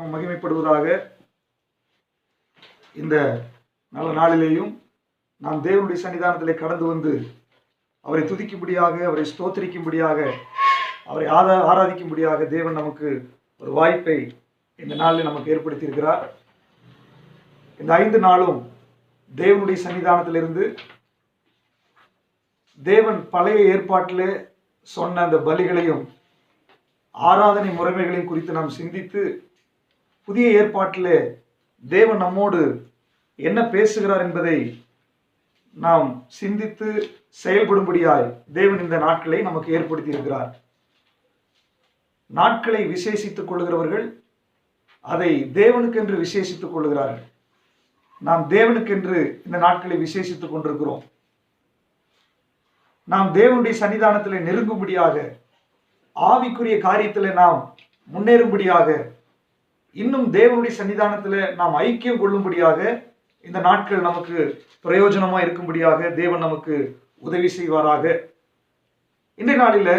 நாமம் மகிமைப்படுவதாக. இந்த நல்ல நாளிலேயும் நாம் தேவனுடைய சன்னிதானத்திலே கடந்து வந்து அவரை துதிக்கும்படியாக, அவரை ஸ்தோத்திரிக்கும்படியாக, அவரை ஆராதிக்கும்படியாக தேவன் நமக்கு ஒரு வாய்ப்பை இந்த நாளில் நமக்கு ஏற்படுத்தியிருக்கிறார். இந்த 5 நாளும் தேவனுடைய சன்னிதானத்திலிருந்து தேவன் பழைய ஏற்பாட்டிலே சொன்ன அந்த பலிகளையும் ஆராதனை முறைமைகளையும் குறித்து நாம் சிந்தித்து, புதிய ஏற்பாட்டிலே தேவன் நம்மோடு என்ன பேசுகிறார் என்பதை நாம் சிந்தித்து செயல்படும்படியாய் தேவன் இந்த நாட்களை நமக்கு ஏற்படுத்தி இருக்கிறார். நாட்களை விசேஷித்துக் கொள்கிறவர்கள் அதை தேவனுக்கென்று விசேஷித்துக் கொள்கிறார்கள். நாம் தேவனுக்கென்று இந்த நாட்களை விசேஷித்துக் கொண்டிருக்கிறோம். நாம் தேவனுடைய சன்னிதானத்தில் நெருங்கும்படியாக, ஆவிக்குரிய காரியத்தில் நாம் முன்னேறும்படியாக, இன்னும் தேவனுடைய சன்னிதானத்தில் நாம் ஐக்கியம் கொள்ளும்படியாக இந்த நாட்கள் நமக்கு பிரயோஜனமாக இருக்கும்படியாக தேவன் நமக்கு உதவி செய்வாராக. இந்த நாளில்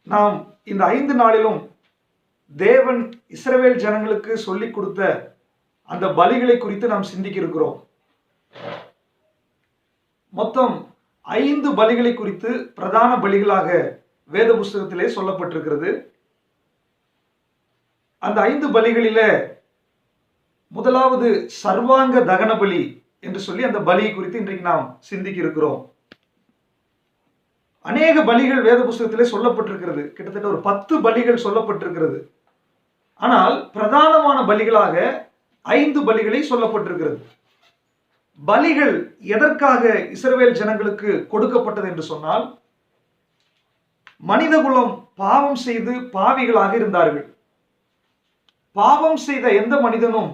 நாம் இந்த 5 நாளிலும் தேவன் இஸ்ரவேல் ஜனங்களுக்கு சொல்லிக் கொடுத்த அந்த பலிகளை குறித்து நாம் சிந்திக்க இருக்கிறோம். மொத்தம் 5 பலிகளை குறித்து பிரதான பலிகளாக வேத புஸ்தகத்திலே சொல்லப்பட்டிருக்கிறது. அந்த 5 பலிகளில முதலாவது சர்வாங்க தகன பலி என்று சொல்லி அந்த பலியை குறித்து இன்றைக்கு நாம் சிந்திக்க இருக்கிறோம். அநேக பலிகள் வேத புஸ்தகத்திலே சொல்லப்பட்டிருக்கிறது. கிட்டத்தட்ட ஒரு 10 பலிகள் சொல்லப்பட்டிருக்கிறது. ஆனால் பிரதானமான பலிகளாக 5 பலிகளை சொல்லப்பட்டிருக்கிறது. பலிகள் எதற்காக இஸ்ரவேல் ஜனங்களுக்கு கொடுக்கப்பட்டது என்று சொன்னால், மனிதகுலம் பாவம் செய்து பாவிகளாக இருந்தார்கள். பாவம் செய்த எந்த மனிதனும்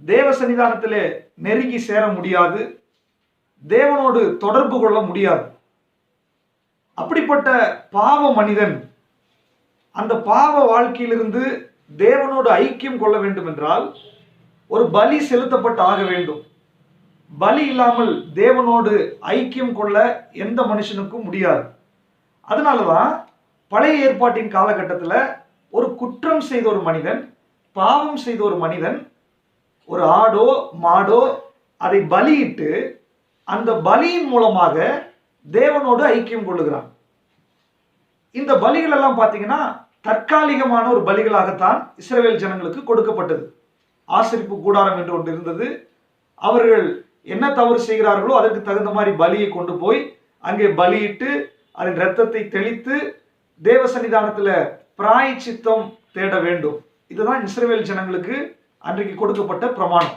தேவ சன்னிதானத்திலே நெருங்கி சேர முடியாது, தேவனோடு தொடர்பு கொள்ள முடியாது. அப்படிப்பட்ட பாவ மனிதன் அந்த பாவ வாழ்க்கையிலிருந்து தேவனோடு ஐக்கியம் கொள்ள வேண்டும் என்றால் ஒரு பலி செலுத்தப்பட்டு ஆக வேண்டும். பலி இல்லாமல் தேவனோடு ஐக்கியம் கொள்ள எந்த மனுஷனுக்கும் முடியாது. அதனாலதான் பழைய ஏற்பாட்டின் காலகட்டத்தில் ஒரு குற்றம் செய்த ஒரு மனிதன், பாவம் செய்த ஒரு மனிதன் ஒரு ஆடோ மாடோ அதை பலியிட்டு அந்த பலியின் மூலமாக தேவனோடு ஐக்கியம் கொள்ளுகிறான். இந்த பலிகள் எல்லாம் பார்த்தீங்கன்னா தற்காலிகமான ஒரு பலிகளாகத்தான் இஸ்ரவேல் ஜனங்களுக்கு கொடுக்கப்பட்டது. ஆசரிப்பு கூடாரம் என்று ஒன்று இருந்தது. அவர்கள் என்ன தவறு செய்கிறார்களோ அதற்கு தகுந்த மாதிரி பலியை கொண்டு போய் அங்கே பலியிட்டு அதன் இரத்தத்தை தெளித்து தேவ சன்னிதானத்தில் பிராயச்சித்தம் தேட வேண்டும். இதுதான் இஸ்ரவேல் ஜனங்களுக்கு அன்றைக்கு கொடுக்கப்பட்ட பிரமாணம்.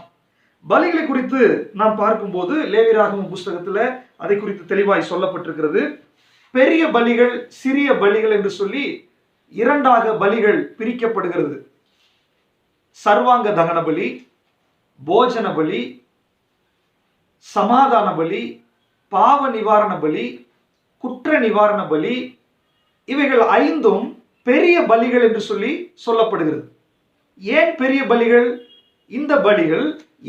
பலிகளை குறித்து நாம் பார்க்கும்போது லேவியராகமம் புஸ்தகத்தில் அதை குறித்து தெளிவாய் சொல்லப்பட்டிருக்கிறது. பெரிய பலிகள், சிறிய பலிகள் என்று சொல்லி 2ஆக பலிகள் பிரிக்கப்படுகிறது. சர்வாங்க தகன பலி, போஜன பலி, சமாதான பலி, பாவ நிவாரண பலி, குற்ற நிவாரண பலி, இவைகள் 5ம் பெரிய பலிகள் என்று சொல்லி சொல்லப்படுகிறது. ஏன் பெரிய பலிகள்? இந்த பலிகள்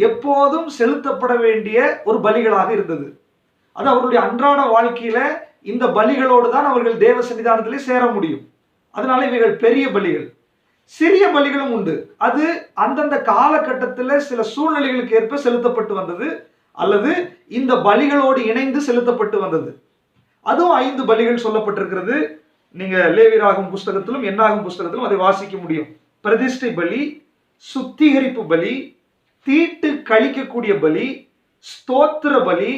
எப்போதும் செலுத்தப்பட வேண்டிய ஒரு பலிகளாக இருந்தது. அது அவர்களுடைய அன்றாட வாழ்க்கையில இந்த பலிகளோடு தான் அவர்கள் தேவ சன்னிதானத்திலே சேர முடியும். அதனால இவைகள் பெரிய பலிகள். சிறிய பலிகளும் உண்டு. அது அந்தந்த காலகட்டத்தில் சில சூழ்நிலைகளுக்கு ஏற்ப செலுத்தப்பட்டு வந்தது, அல்லது இந்த பலிகளோடு இணைந்து செலுத்தப்பட்டு வந்தது. அதுவும் 5 பலிகள் சொல்லப்பட்டிருக்கிறது. நீங்க லேவியராகமம் புஸ்தகத்திலும் என்னாகும் புஸ்தகத்திலும் அதை வாசிக்க முடியும். பிரதிஷ்டை பலி, சுத்திகரிப்பு பலி, தீட்டு கழிக்கக்கூடிய பலி, ஸ்தோத்திர பலி,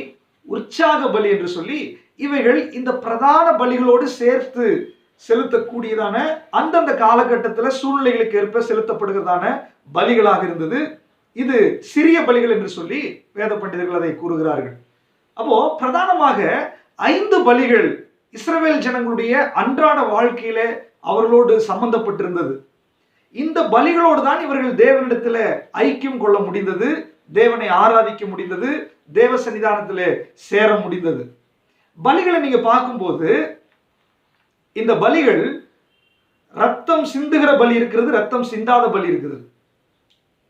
உற்சாக பலி என்று சொல்லி இவைகள் இந்த பிரதான பலிகளோடு சேர்த்து செலுத்தக்கூடியதான அந்தந்த காலகட்டத்தில் சூழ்நிலைகளுக்கு ஏற்ப செலுத்தப்படுகிறதான பலிகளாக இருந்தது. இது சிறிய பலிகள் என்று சொல்லி வேத பண்டிதர்கள் அதை கூறுகிறார்கள். அப்போ பிரதானமாக 5 பலிகள் இஸ்ரவேல் ஜனங்களுடைய அன்றாட வாழ்க்கையில அவர்களோடு சம்பந்தப்பட்டிருந்தது. இந்த பலிகளோடு தான் இவர்கள் தேவனிடத்தில் ஐக்கியம் கொள்ள முடிந்தது, தேவனை ஆராதிக்க முடிந்தது, தேவ சன்னிதானத்தில் சேர முடிந்தது. பலிகளை நீங்க பார்க்கும்போது இந்த பலிகள் ரத்தம் சிந்துகிற பலி இருக்கிறது, ரத்தம் சிந்தாத பலி இருக்கிறது.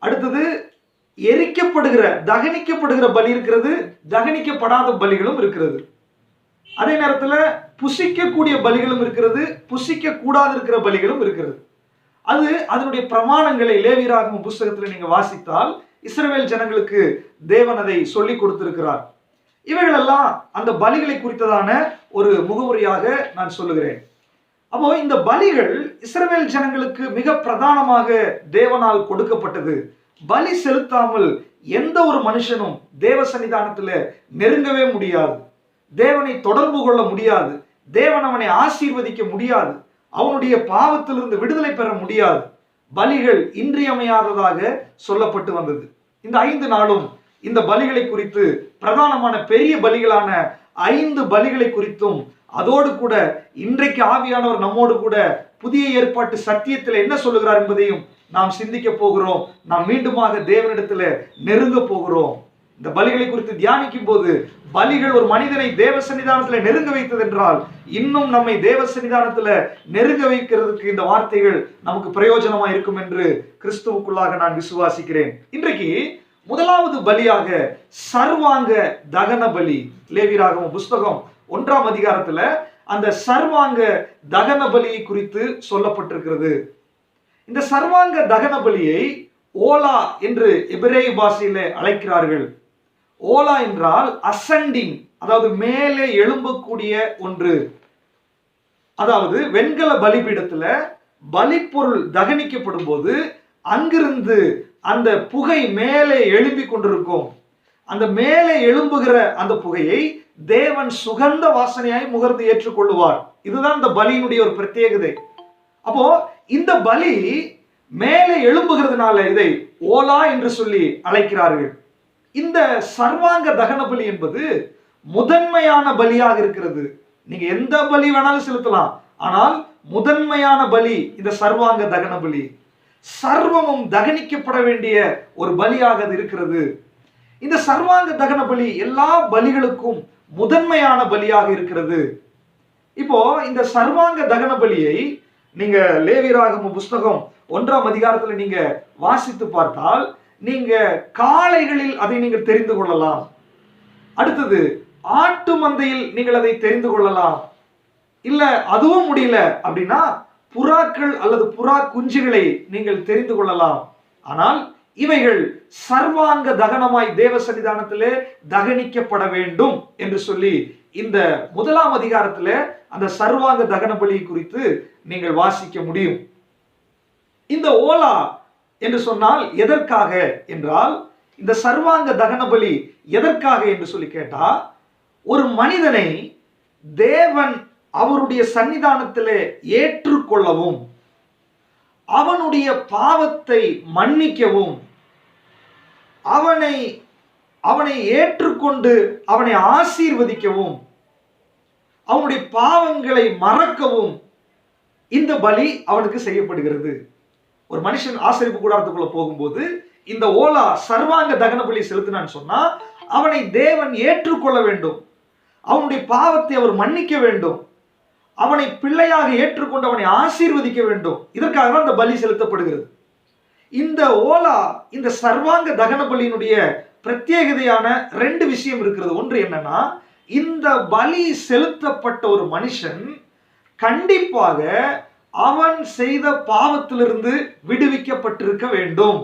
அடுத்தது எரிக்கப்படுகிற, தகனிக்கப்படுகிற பலி இருக்கிறது, தகனிக்கப்படாத பலிகளும் இருக்கிறது. அதே நேரத்தில் புசிக்கக்கூடிய பலிகளும் இருக்கிறது, புசிக்க கூடாது இருக்கிற பலிகளும் இருக்கிறது. அது அதனுடைய பிரமாணங்களை லேவியராகமம் புஸ்தகத்தில் நீங்க வாசித்தால் இஸ்ரவேல் ஜனங்களுக்கு தேவன் அதை சொல்லி கொடுத்திருக்கிறார். இவைகளெல்லாம் அந்த பலிகளை குறித்ததான ஒரு முகவுரையாக நான் சொல்லுகிறேன். அப்போ இந்த பலிகள் இஸ்ரவேல் ஜனங்களுக்கு மிக பிரதானமாக தேவனால் கொடுக்கப்பட்டது. பலி செலுத்தாமல் எந்த ஒரு மனுஷனும் தேவ சன்னிதானத்துல நெருங்கவே முடியாது, தேவனை தொடர்பு கொள்ள முடியாது, தேவன் அவனை ஆசீர்வதிக்க முடியாது, அவனுடைய பாவத்திலிருந்து விடுதலை பெற முடியாது. பலிகள் இன்றியமையாததாக சொல்லப்பட்டு வந்தது. இந்த 5 நாளும் இந்த பலிகளை குறித்து, பிரதானமான பெரிய பலிகளான 5 பலிகளை குறித்தும், அதோடு கூட இன்றைக்கு ஆவியானவர் நம்மோடு கூட புதிய ஏற்பாட்டு சத்தியத்தில் என்ன சொல்லுகிறார் என்பதையும் நாம் சிந்திக்க போகிறோம். நாம் மீண்டுமாக தேவனிடத்துல நெருங்க போகிறோம். இந்த பலிகளை குறித்து தியானிக்கும் போது, பலிகள் ஒரு மனிதனை தேவ சன்னிதானத்துல நெருங்க வைத்தது என்றால், இன்னும் நம்மை தேவ சன்னிதானத்துல நெருங்க வைக்கிறதுக்கு இந்த வார்த்தைகள் நமக்கு பிரயோஜனமா இருக்கும் என்று கிறிஸ்துவுக்குள்ளாக நான் விசுவாசிக்கிறேன். இன்றைக்கு முதலாவது பலியாக சர்வாங்க தகன பலி, லேவியராகமம் புஸ்தகம் 1ஆம் அதிகாரத்துல அந்த சர்வாங்க தகன பலியை குறித்து சொல்லப்பட்டிருக்கிறது. இந்த சர்வாங்க தகன பலியை ஓலா என்று எபிரேய பாஷையில அழைக்கிறார்கள். ஓலா என்றால் அசெண்டிங், அதாவது மேலே எழும்பக்கூடிய ஒன்று. அதாவது வெண்கல பலிபீடத்துல பலிப்பொருள் தகனிக்கப்படும் போது அங்கிருந்து அந்த புகை மேலே எழும்பி கொண்டிருக்கும். அந்த மேலே எழும்புகிற அந்த புகையை தேவன் சுகந்த வாசனையாய் முகர்ந்து ஏற்றுக்கொள்ளுவார். இதுதான் இந்த பலியினுடைய ஒரு பிரத்யேகதை. அப்போ இந்த பலி மேலே எழும்புகிறதுனால இதை ஓலா என்று சொல்லி அழைக்கிறார்கள். இந்த சர்வாங்க தகன பலி என்பது முதன்மையான பலியாக இருக்கிறது. நீங்க எந்த பலி வேணாலும் செலுத்தலாம், ஆனால் முதன்மையான பலி இந்த சர்வாங்க தகன பலி. சர்வமும் தகனிக்கப்பட வேண்டிய ஒரு பலியாக அது இருக்கிறது. இந்த சர்வாங்க தகன பலி எல்லா பலிகளுக்கும் முதன்மையான பலியாக இருக்கிறது. இப்போ இந்த சர்வாங்க தகன பலியை நீங்க லேவியராகமம் புஸ்தகம் 1ஆம் அதிகாரத்துல நீங்க வாசித்து பார்த்தால், நீங்க காளைகளில் அதை நீங்கள் தெரிந்து கொள்ளலாம். அடுத்தது ஆட்டு மந்தையில் நீங்கள் அதை தெரிந்து கொள்ளலாம். இல்ல அதுவும் முடியல அப்படின்னா புறாக்கள் அல்லது புறா குஞ்சுகளை நீங்கள் தெரிந்து கொள்ளலாம். ஆனால் இவைகள் சர்வாங்க தகனமாய் தேவ சன்னிதானத்திலே தகனிக்கப்பட வேண்டும் என்று சொல்லி இந்த 1ஆம் அதிகாரத்துல அந்த சர்வாங்க தகன பலி குறித்து நீங்கள் வாசிக்க முடியும். இந்த ஓலா என்று சொன்னால் எதற்காக என்றால், இந்த சர்வாங்க தகன பலி எதற்காக என்று சொல்லி கேட்டா, ஒரு மனிதனை தேவன் அவருடைய சன்னிதானத்திலே ஏற்றுக்கொள்ளவும், அவனுடைய பாவத்தை மன்னிக்கவும், அவனை ஏற்றுக்கொண்டு அவனை ஆசீர்வதிக்கவும், அவனுடைய பாவங்களை மறக்கவும் இந்த பலி அவனுக்கு செய்யப்படுகிறது. ஒரு மனுஷன் ஆசரிப்பு கூடாரத்துக்குள்ள போகும்போது இந்த ஓலா சர்வாங்க தகன பலி செலுத்தினான்னு சொன்னா, அவனை தேவன் ஏற்றுக்கொள்ள வேண்டும், அவனுடைய பாவத்தை அவர் மன்னிக்க வேண்டும், அவனை பிள்ளையாக ஏற்றுக்கொண்டு அவனை ஆசீர்வதிக்க வேண்டும். இதற்காக தான் இந்த பலி செலுத்தப்படுகிறது. இந்த ஓலா, இந்த சர்வாங்க தகன பலியினுடைய பிரத்யேகதையான 2 விஷயம் இருக்கிறது. ஒன்று என்னன்னா, இந்த பலி செலுத்தப்பட்ட ஒரு மனுஷன் கண்டிப்பாக அவன் செய்த பாவத்திலிருந்து விடுவிக்கப்பட்டிருக்க வேண்டும்.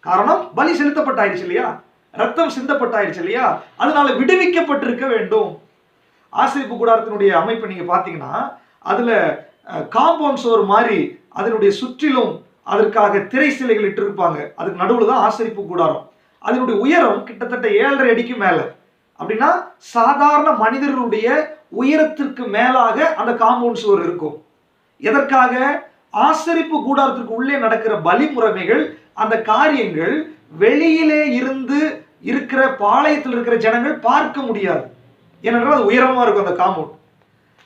காரணம், பலி செலுத்தப்பட்டாயிருச்சு இல்லையா, ரத்தம் சிந்தப்பட்டாயிருச்சு இல்லையா, அதனால விடுவிக்கப்பட்டிருக்க வேண்டும். ஆசரிப்பு கூடாரத்தினுடைய அமைப்பை நீங்க பாத்தீங்கன்னா, அதுல காம்பவுண்ட் சுவர் மாதிரி அதனுடைய சுற்றிலும் அதற்காக திரை சிலைகள் இட்டு இருப்பாங்க. அதுக்கு நடுவுல தான் ஆசரிப்பு கூடாரம். அதனுடைய உயரம் கிட்டத்தட்ட 7.5 அடிக்கு மேல. அப்படின்னா சாதாரண மனிதர்களுடைய உயரத்திற்கு மேலாக அந்த காம்பவுண்ட் சுவர் இருக்கும். எதற்காக? ஆசரிப்பு கூடாரத்திற்கு உள்ளே நடக்கிற பலி முறைமைகள், அந்த காரியங்கள் வெளியிலே இருந்து இருக்கிற பாளையத்தில் இருக்கிற ஜனங்கள் பார்க்க முடியாது. ஏனென்றால் அது உயரமா இருக்கும் அந்த காம்பவுண்ட்.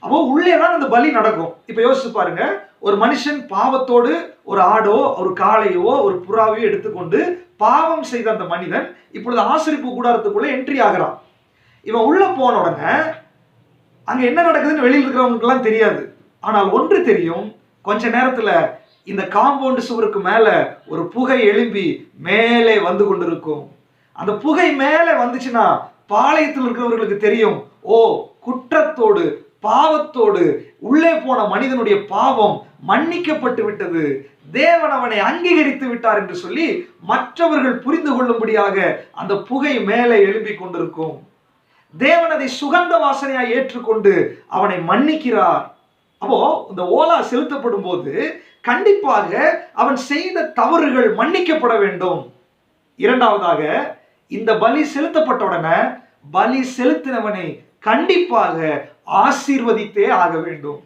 அப்போ உள்ளே தான் அந்த பலி நடக்கும். இப்ப யோசிச்சு பாருங்க, ஒரு மனுஷன் பாவத்தோடு ஒரு ஆடோ ஒரு காளையோ ஒரு புறாவையோ எடுத்துக்கொண்டு பாவம் செய்த அந்த மனிதன் இப்பொழுது ஆசரிப்பு கூடாரத்துக்குள்ள என்ட்ரி ஆகிறான். இவன் உள்ள போன உடனே அங்க என்ன நடக்குதுன்னு வெளியில் இருக்கிறவங்களுக்கு எல்லாம் தெரியாது. ஆனால் ஒன்று தெரியும், கொஞ்ச நேரத்துல இந்த காம்பவுண்ட் சுவருக்கு மேல ஒரு புகை எழும்பி மேலே வந்து கொண்டிருக்கும். அந்த புகை மேலே வந்துச்சுன்னா பாளையத்தில் இருக்கிறவர்களுக்கு தெரியும், ஓ குற்றத்தோடு பாவத்தோடு உள்ளே போன மனிதனுடைய பாவம் மன்னிக்கப்பட்டு விட்டது, தேவன் அவனை அங்கீகரித்து விட்டார் என்று சொல்லி மற்றவர்கள் புரிந்து கொள்ளும்படியாக அந்த புகை மேலே எழும்பிக் கொண்டிருக்கும். தேவன் அதை சுகந்த வாசனையாய் ஏற்றுக்கொண்டு அவனை மன்னிக்கிறார். அப்போ இந்த ஓலா செலுத்தப்படும் போது கண்டிப்பாக அவன் செய்த தவறுகள் மன்னிக்கப்பட வேண்டும். இரண்டாவதாக, இந்த பலி செலுத்தப்பட்ட உடனே பலி செலுத்தினவனை கண்டிப்பாக ஆசீர்வதித்தே ஆக வேண்டும்.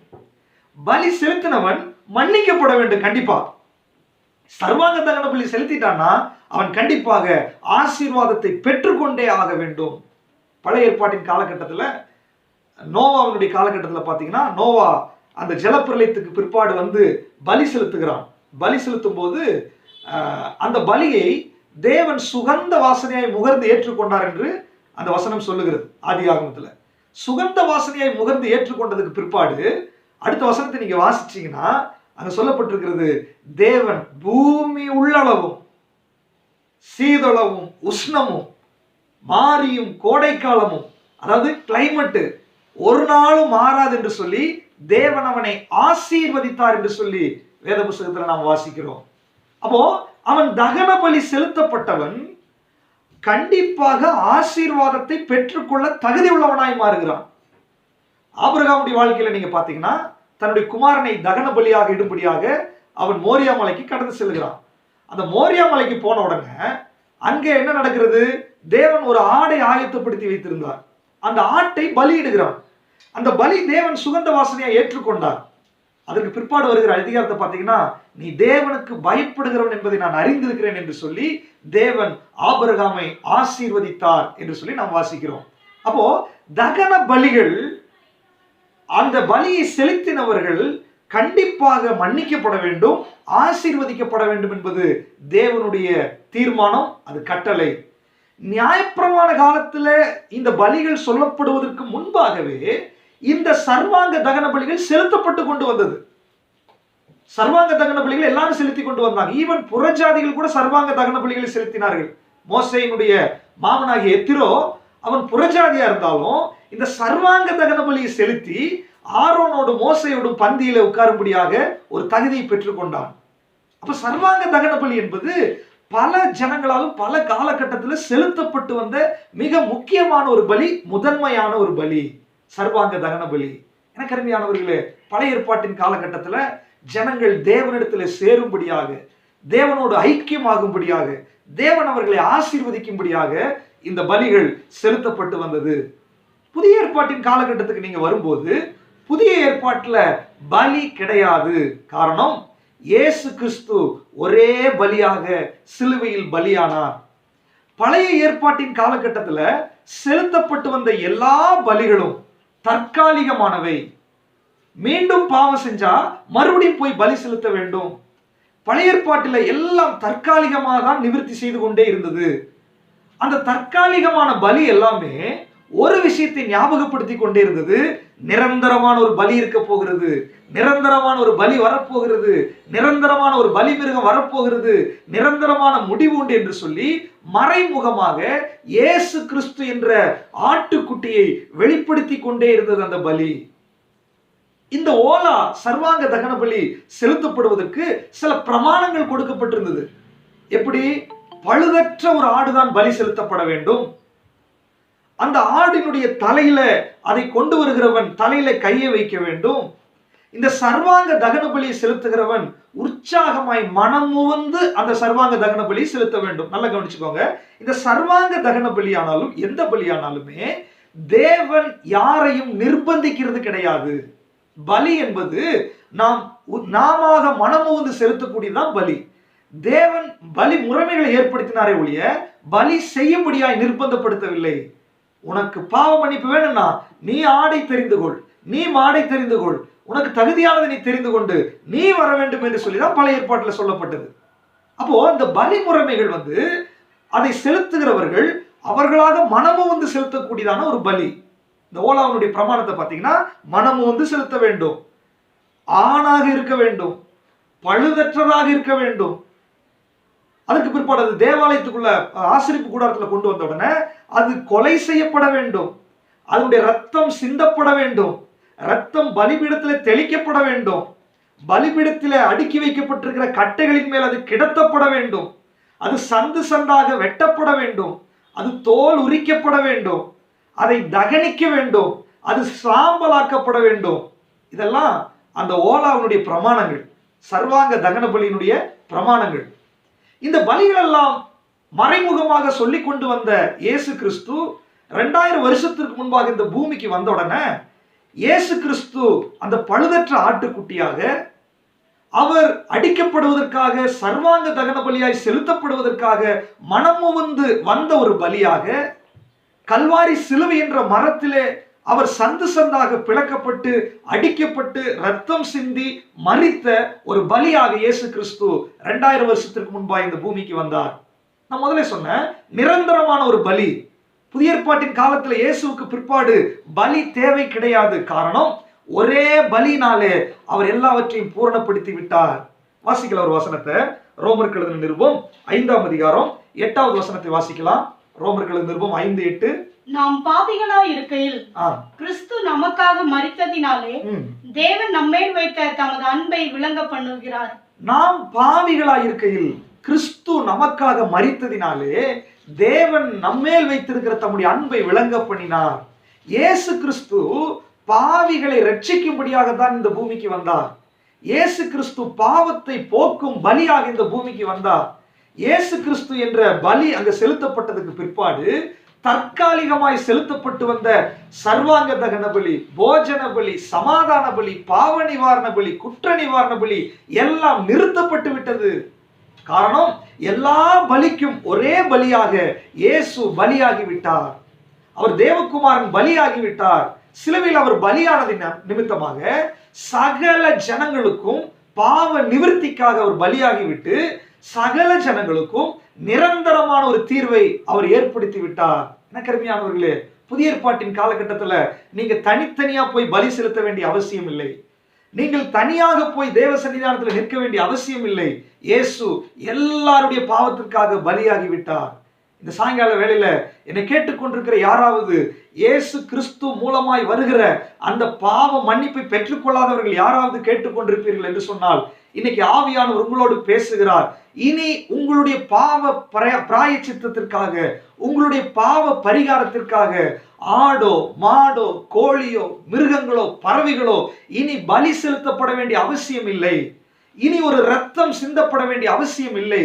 பலி செலுத்தினவன் மன்னிக்கப்பட வேண்டும். கண்டிப்பா சர்வாங்க தகன பலி செலுத்திட்டான்னா அவன் கண்டிப்பாக ஆசீர்வாதத்தை பெற்றுக்கொண்டே ஆக வேண்டும். பழைய ஏற்பாட்டின் காலகட்டத்தில், நோவாவுடைய காலகட்டத்தில் பார்த்தீங்கன்னா, நோவா அந்த ஜலப்பிரளயத்துக்கு பிற்பாடு வந்து பலி செலுத்துகிறான். பலி செலுத்தும் போது அந்த பலியை தேவன் சுகந்த வாசனையாய் முகர்ந்து ஏற்றுக்கொண்டார் என்று அந்த வசனம் சொல்லுகிறது. ஆதியாகமத்தில் சுகந்த வாசனையாய் முகர்ந்து ஏற்றுக்கொண்டதுக்கு பிற்பாடு அடுத்த வசனத்தை நீங்க வாசிச்சீங்கன்னா அங்க சொல்லப்பட்டிருக்கிறது, தேவன் பூமி உள்ளளவும் சீதளவும் உஷ்ணமும் மாரியும் கோடை காலமும், அதாவது கிளைமேட் ஒரு நாளும் மாறாது என்று சொல்லி தேவன் அவனை ஆசீர்வதித்தார் என்று சொல்லி வேத புத்தகத்தில் நாம் வாசிக்கிறோம். அப்போ அவன் தகன பலி செலுத்தப்பட்டவன் கண்டிப்பாக ஆசீர்வாதத்தை பெற்றுக்கொள்ள தகுதி உள்ளவனாய் மாறுகிறான். ஆபிரகாமுடைய வாழ்க்கையில நீங்க பாத்தீங்கன்னா, தன்னுடைய குமாரனை தகன பலியாக இடும்படியாக அவன் மோரியா மலைக்கு கடந்து செல்கிறான். அந்த மோரியா மலைக்கு போன உடனே அங்கே என்ன நடக்கிறது? தேவன் ஒரு ஆடை ஆயத்தப்படுத்தி வைத்திருந்தார். அந்த ஆட்டை பலியிடுகிறான். அந்த பலி தேவன் சுகந்த வாசனையை ஏற்றுக்கொண்டார். அதற்கு பிற்பாடு வருகிற அதிகாரத்தை பார்த்தீங்கன்னா, நீ தேவனுக்கு பயப்படுகிறவன் என்பதை நான் அறிந்திருக்கிறேன் என்று சொல்லி தேவன் ஆபிரகாமை ஆசீர்வதித்தார் என்று சொல்லி நாம் வாசிக்கிறோம். அப்போ தகன பலிகள், அந்த பலியை செலுத்தினவர்கள் கண்டிப்பாக மன்னிக்கப்பட வேண்டும், ஆசீர்வதிக்கப்பட வேண்டும் என்பது தேவனுடைய தீர்மானம், அது கட்டளை. நியாயப்பிரமாண காலத்துல இந்த பலிகள் சொல்லப்படுவதற்கு முன்பாகவே இந்த சர்வாங்க தகன பலிகள் செலுத்தப்பட்டு கொண்டு வந்தது. சர்வாங்க தகன பலிகள் எல்லாரும் செலுத்தி கொண்டு வந்தாங்க. ஈவன் புறஜாதிகள் கூட சர்வாங்க தகன பலிகளை செலுத்தினார்கள். மோசேயினுடைய மாமனாகிய எத்திரோ அவன் புறஜாதியா இருந்தாலும் இந்த சர்வாங்க தகன பலியை செலுத்தி ஆரோனோடு மோசையோடும் பந்தியில உட்காரும்படியாக ஒரு தகுதியை பெற்றுக்கொண்டான். அப்ப சர்வாங்க தகன பலி என்பது பல ஜனங்களாலும் பல காலகட்டத்தில் செலுத்தப்பட்டு வந்த மிக முக்கியமான ஒரு பலி, முதன்மையான ஒரு பலி, சர்வாங்க தகன பலி. எனக்கு அருமையானவர்களே, பழைய ஏற்பாட்டின் காலகட்டத்தில் ஜனங்கள் தேவனிடத்தில் சேரும்படியாக, தேவனோடு ஐக்கியமாகும்படியாக, தேவன் அவர்களை ஆசீர்வதிக்கும்படியாக இந்த பலிகள் செலுத்தப்பட்டு வந்தது. புதிய ஏற்பாட்டின் காலகட்டத்துக்கு நீங்க வரும்போது புதிய ஏற்பாட்டில் பலி கிடையாது. காரணம், இயேசு கிறிஸ்து ஒரே பலியாக சிலுவையில் பலியானார். பழைய ஏற்பாட்டின் காலகட்டத்தில் செலுத்தப்பட்டு வந்த எல்லா பலிகளும் தற்காலிகமானவை. மீண்டும் பாவம் செஞ்சா மறுபடியும் போய் பலி செலுத்த வேண்டும். பழைய ஏற்பாட்டில் எல்லாம் தற்காலிகமாக தான் நிவர்த்தி செய்து கொண்டே இருந்தது. அந்த தற்காலிகமான பலி எல்லாமே ஒரு விஷயத்தை ஞாபகப்படுத்தி கொண்டே இருந்தது, நிரந்தரமான ஒரு பலி இருக்க போகிறது, நிரந்தரமான ஒரு பலி வரப்போகிறது, நிரந்தரமான ஒரு பலி மிருகம் வரப்போகிறது, நிரந்தரமான முடிவு உண்டு என்று சொல்லி மறைமுகமாக இயேசு கிறிஸ்து என்ற ஆட்டுக்குட்டியை வெளிப்படுத்தி கொண்டே இருந்தது அந்த பலி. இந்த ஓலா சர்வாங்க தகன பலி செலுத்தப்படுவதற்கு சில பிரமாணங்கள் கொடுக்கப்பட்டிருந்தது. எப்படி? பழுதற்ற ஒரு ஆடுதான் பலி செலுத்தப்பட வேண்டும். அந்த ஆடினுடைய தலையில அதை கொண்டு வருகிறவன் தலையில கையை வைக்க வேண்டும். இந்த சர்வாங்க தகன பலியை செலுத்துகிறவன் உற்சாகமாய் மனம் உவந்து அந்த சர்வாங்க தகன பலியை செலுத்த வேண்டும். நல்லா கவனிச்சுக்கோங்க. இந்த சர்வாங்க தகன பலியானாலும் எந்த பலியானாலுமே தேவன் யாரையும் நிர்பந்திக்கிறது கிடையாது. பலி என்பது நாம மனமுவந்து செலுத்தக்கூடியதுதான் பலி. தேவன் பலி முறைமைகளை ஏற்படுத்தினாரே ஒழிய பலி செய்யும்படியாய் நிர்பந்தப்படுத்தவில்லை. உனக்கு பாவ மன்னிப்பு வேணும்னா நீ ஆடை தெரிந்து கொள், நீ மாடை தெரிந்து கொள், உனக்கு தகுதியானதை நீ தெரிந்து கொண்டு நீ வர வேண்டும் என்று சொல்லிதான் பழைய ஏற்பாட்டில் சொல்லப்பட்டது. அப்போ இந்த பலி முறைமைகள் அதை செலுத்துகிறவர்கள் அவர்களாக மனமு வந்து செலுத்தக்கூடியதான ஒரு பலி. இந்த ஓலாவுடைய பிரமாணத்தை பார்த்தீங்கன்னா, மனமு வந்து செலுத்த வேண்டும், ஆணாக இருக்க வேண்டும், பழுதற்றதாக இருக்க வேண்டும். அதுக்கு பிற்பாடு அது தேவாலயத்துக்குள்ள ஆசரிப்பு கூடாரத்தில் கொண்டு வந்த உடனே அது கொலை செய்யப்பட வேண்டும், அதனுடைய ரத்தம் சிந்தப்பட வேண்டும். ரத்தம் பலிபீடத்தில் தெளிக்கப்பட வேண்டும். பலிபீடத்தில் அடுக்கி வைக்கப்பட்டிருக்கிற கட்டைகளின் மேல் அது கிடத்தப்பட வேண்டும். அது சந்து சந்தாக வெட்டப்பட வேண்டும். அது தோல் உரிக்கப்பட வேண்டும். அதை தகனிக்க வேண்டும். அது சாம்பலாக்கப்பட வேண்டும். இதெல்லாம் அந்த ஓலாவினுடைய பிரமாணங்கள், சர்வாங்க தகன பலியினுடைய பிரமாணங்கள். இந்த பலிகள் எல்லாம் மறைமுகமாக சொல்லிக் கொண்டு வந்த இயேசு கிறிஸ்து 2000 வருஷத்திற்கு முன்பாக இந்த பூமிக்கு வந்த உடனே இயேசு கிறிஸ்து அந்த பழுதற்ற ஆட்டுக்குட்டியாக அவர் அடிக்கப்படுவதற்காக, சர்வாங்க தகன பலியாய் செலுத்தப்படுவதற்காக மனமுவந்து வந்த ஒரு பலியாக, கல்வாரி சிலுவை என்ற மரத்திலே அவர் சந்து சந்தாக பிளக்கப்பட்டு அடிக்கப்பட்டு ரத்தம் சிந்தி மரித்த ஒரு பலியாக இயேசு கிறிஸ்து 2000 வருஷத்திற்கு முன்பாக இந்த பூமிக்கு வந்தார். நான் முதல்ல சொன்னேன், நிரந்தரமான ஒரு பலி. புதிய ஏற்பாட்டின் காலத்துல இயேசுவுக்கு பிற்பாடு பலி தேவை கிடையாது. காரணம், ஒரே பலினாலே அவர் எல்லாவற்றையும் பூரணப்படுத்தி விட்டார். வாசிக்கலாம் ஒரு வசனத்தை. ரோமருக்கு எழுதின நிருபம் 5ஆம் அதிகாரம் 8வது வசனத்தை வாசிக்கலாம். ரோமருக்கு எழுதின நிருபம் 5:8. நாம் பாவிகளாய் இருக்கையில் கிறிஸ்து நமக்காக மரித்ததினாலே தேவன் நம்மேல் வைத்த தமது அன்பை விளங்க பண்ணுகிறார். நாம் பாவிகளாய் இருக்கையில் கிறிஸ்து நமக்காக மரித்ததினாலே தேவன் நம்மேல் வைத்திருக்கிற தம்முடைய அன்பை விளங்க பண்ணினார். இயேசு கிறிஸ்து பாவிகளை ரட்சிக்கும்படியாக தான் இந்த பூமிக்கு வந்தார். இயேசு கிறிஸ்து பாவத்தை போக்கும் பலியாக இந்த பூமிக்கு வந்தார். இயேசு கிறிஸ்து என்ற பலி அங்க செலுத்தப்பட்டதுக்கு பிற்பாடு தற்காலிகமாய் செலுத்தப்பட்டு வந்த சர்வாங்க தகன பலி, போஜன பலி, சமாதான பலி, பாவ நிவாரண பலி, குற்ற நிவாரண பலி எல்லாம் நிறுத்தப்பட்டு விட்டது. காரணம், எல்லா பலிக்கும் ஒரே பலியாக இயேசு பலியாகி விட்டார். அவர் தேவகுமாரன் பலியாகி விட்டார். சிலுவையில் அவர் பலியானதின் நிமித்தமாக சகல ஜனங்களுக்கும் பாவ நிவர்த்திக்காக அவர் பலியாகிவிட்டு சகல ஜனங்களுக்கும் நிரந்தரமான ஒரு தீர்வை அவர் ஏற்படுத்தி விட்டார். என்ன கருமையானவர்களே, புதிய ஏற்பாட்டின் காலகட்டத்தில் நீங்க தனித்தனியா போய் பலி செலுத்த வேண்டிய அவசியம் இல்லை. நீங்கள் தனியாக போய் தேவ சன்னிதானத்தில் நிற்க வேண்டிய அவசியம் இல்லை. இயேசு எல்லாருடைய பாவத்திற்காக பலியாகி விட்டார். இந்த சாயங்கால வேளையில என்னை கேட்டுக்கொண்டிருக்கிற யாராவது இயேசு கிறிஸ்து மூலமாய் வருகிற அந்த பாவ மன்னிப்பை பெற்றுக்கொள்ளாதவர்கள் யாராவது கேட்டுக்கொண்டிருப்பீர்கள் என்று சொன்னால், இன்னைக்கு ஆவியானவர் உங்களோடு பேசுகிறார். இனி உங்களுடைய பாவ பிராயச்சித்தத்திற்காக, உங்களுடைய பாவ பரிகாரத்திற்காக ஆடோ மாடோ கோழியோ மிருகங்களோ பறவைகளோ இனி பலி செலுத்தப்பட வேண்டிய அவசியம் இல்லை. இனி ஒரு ரத்தம் சிந்தப்பட வேண்டிய அவசியம் இல்லை.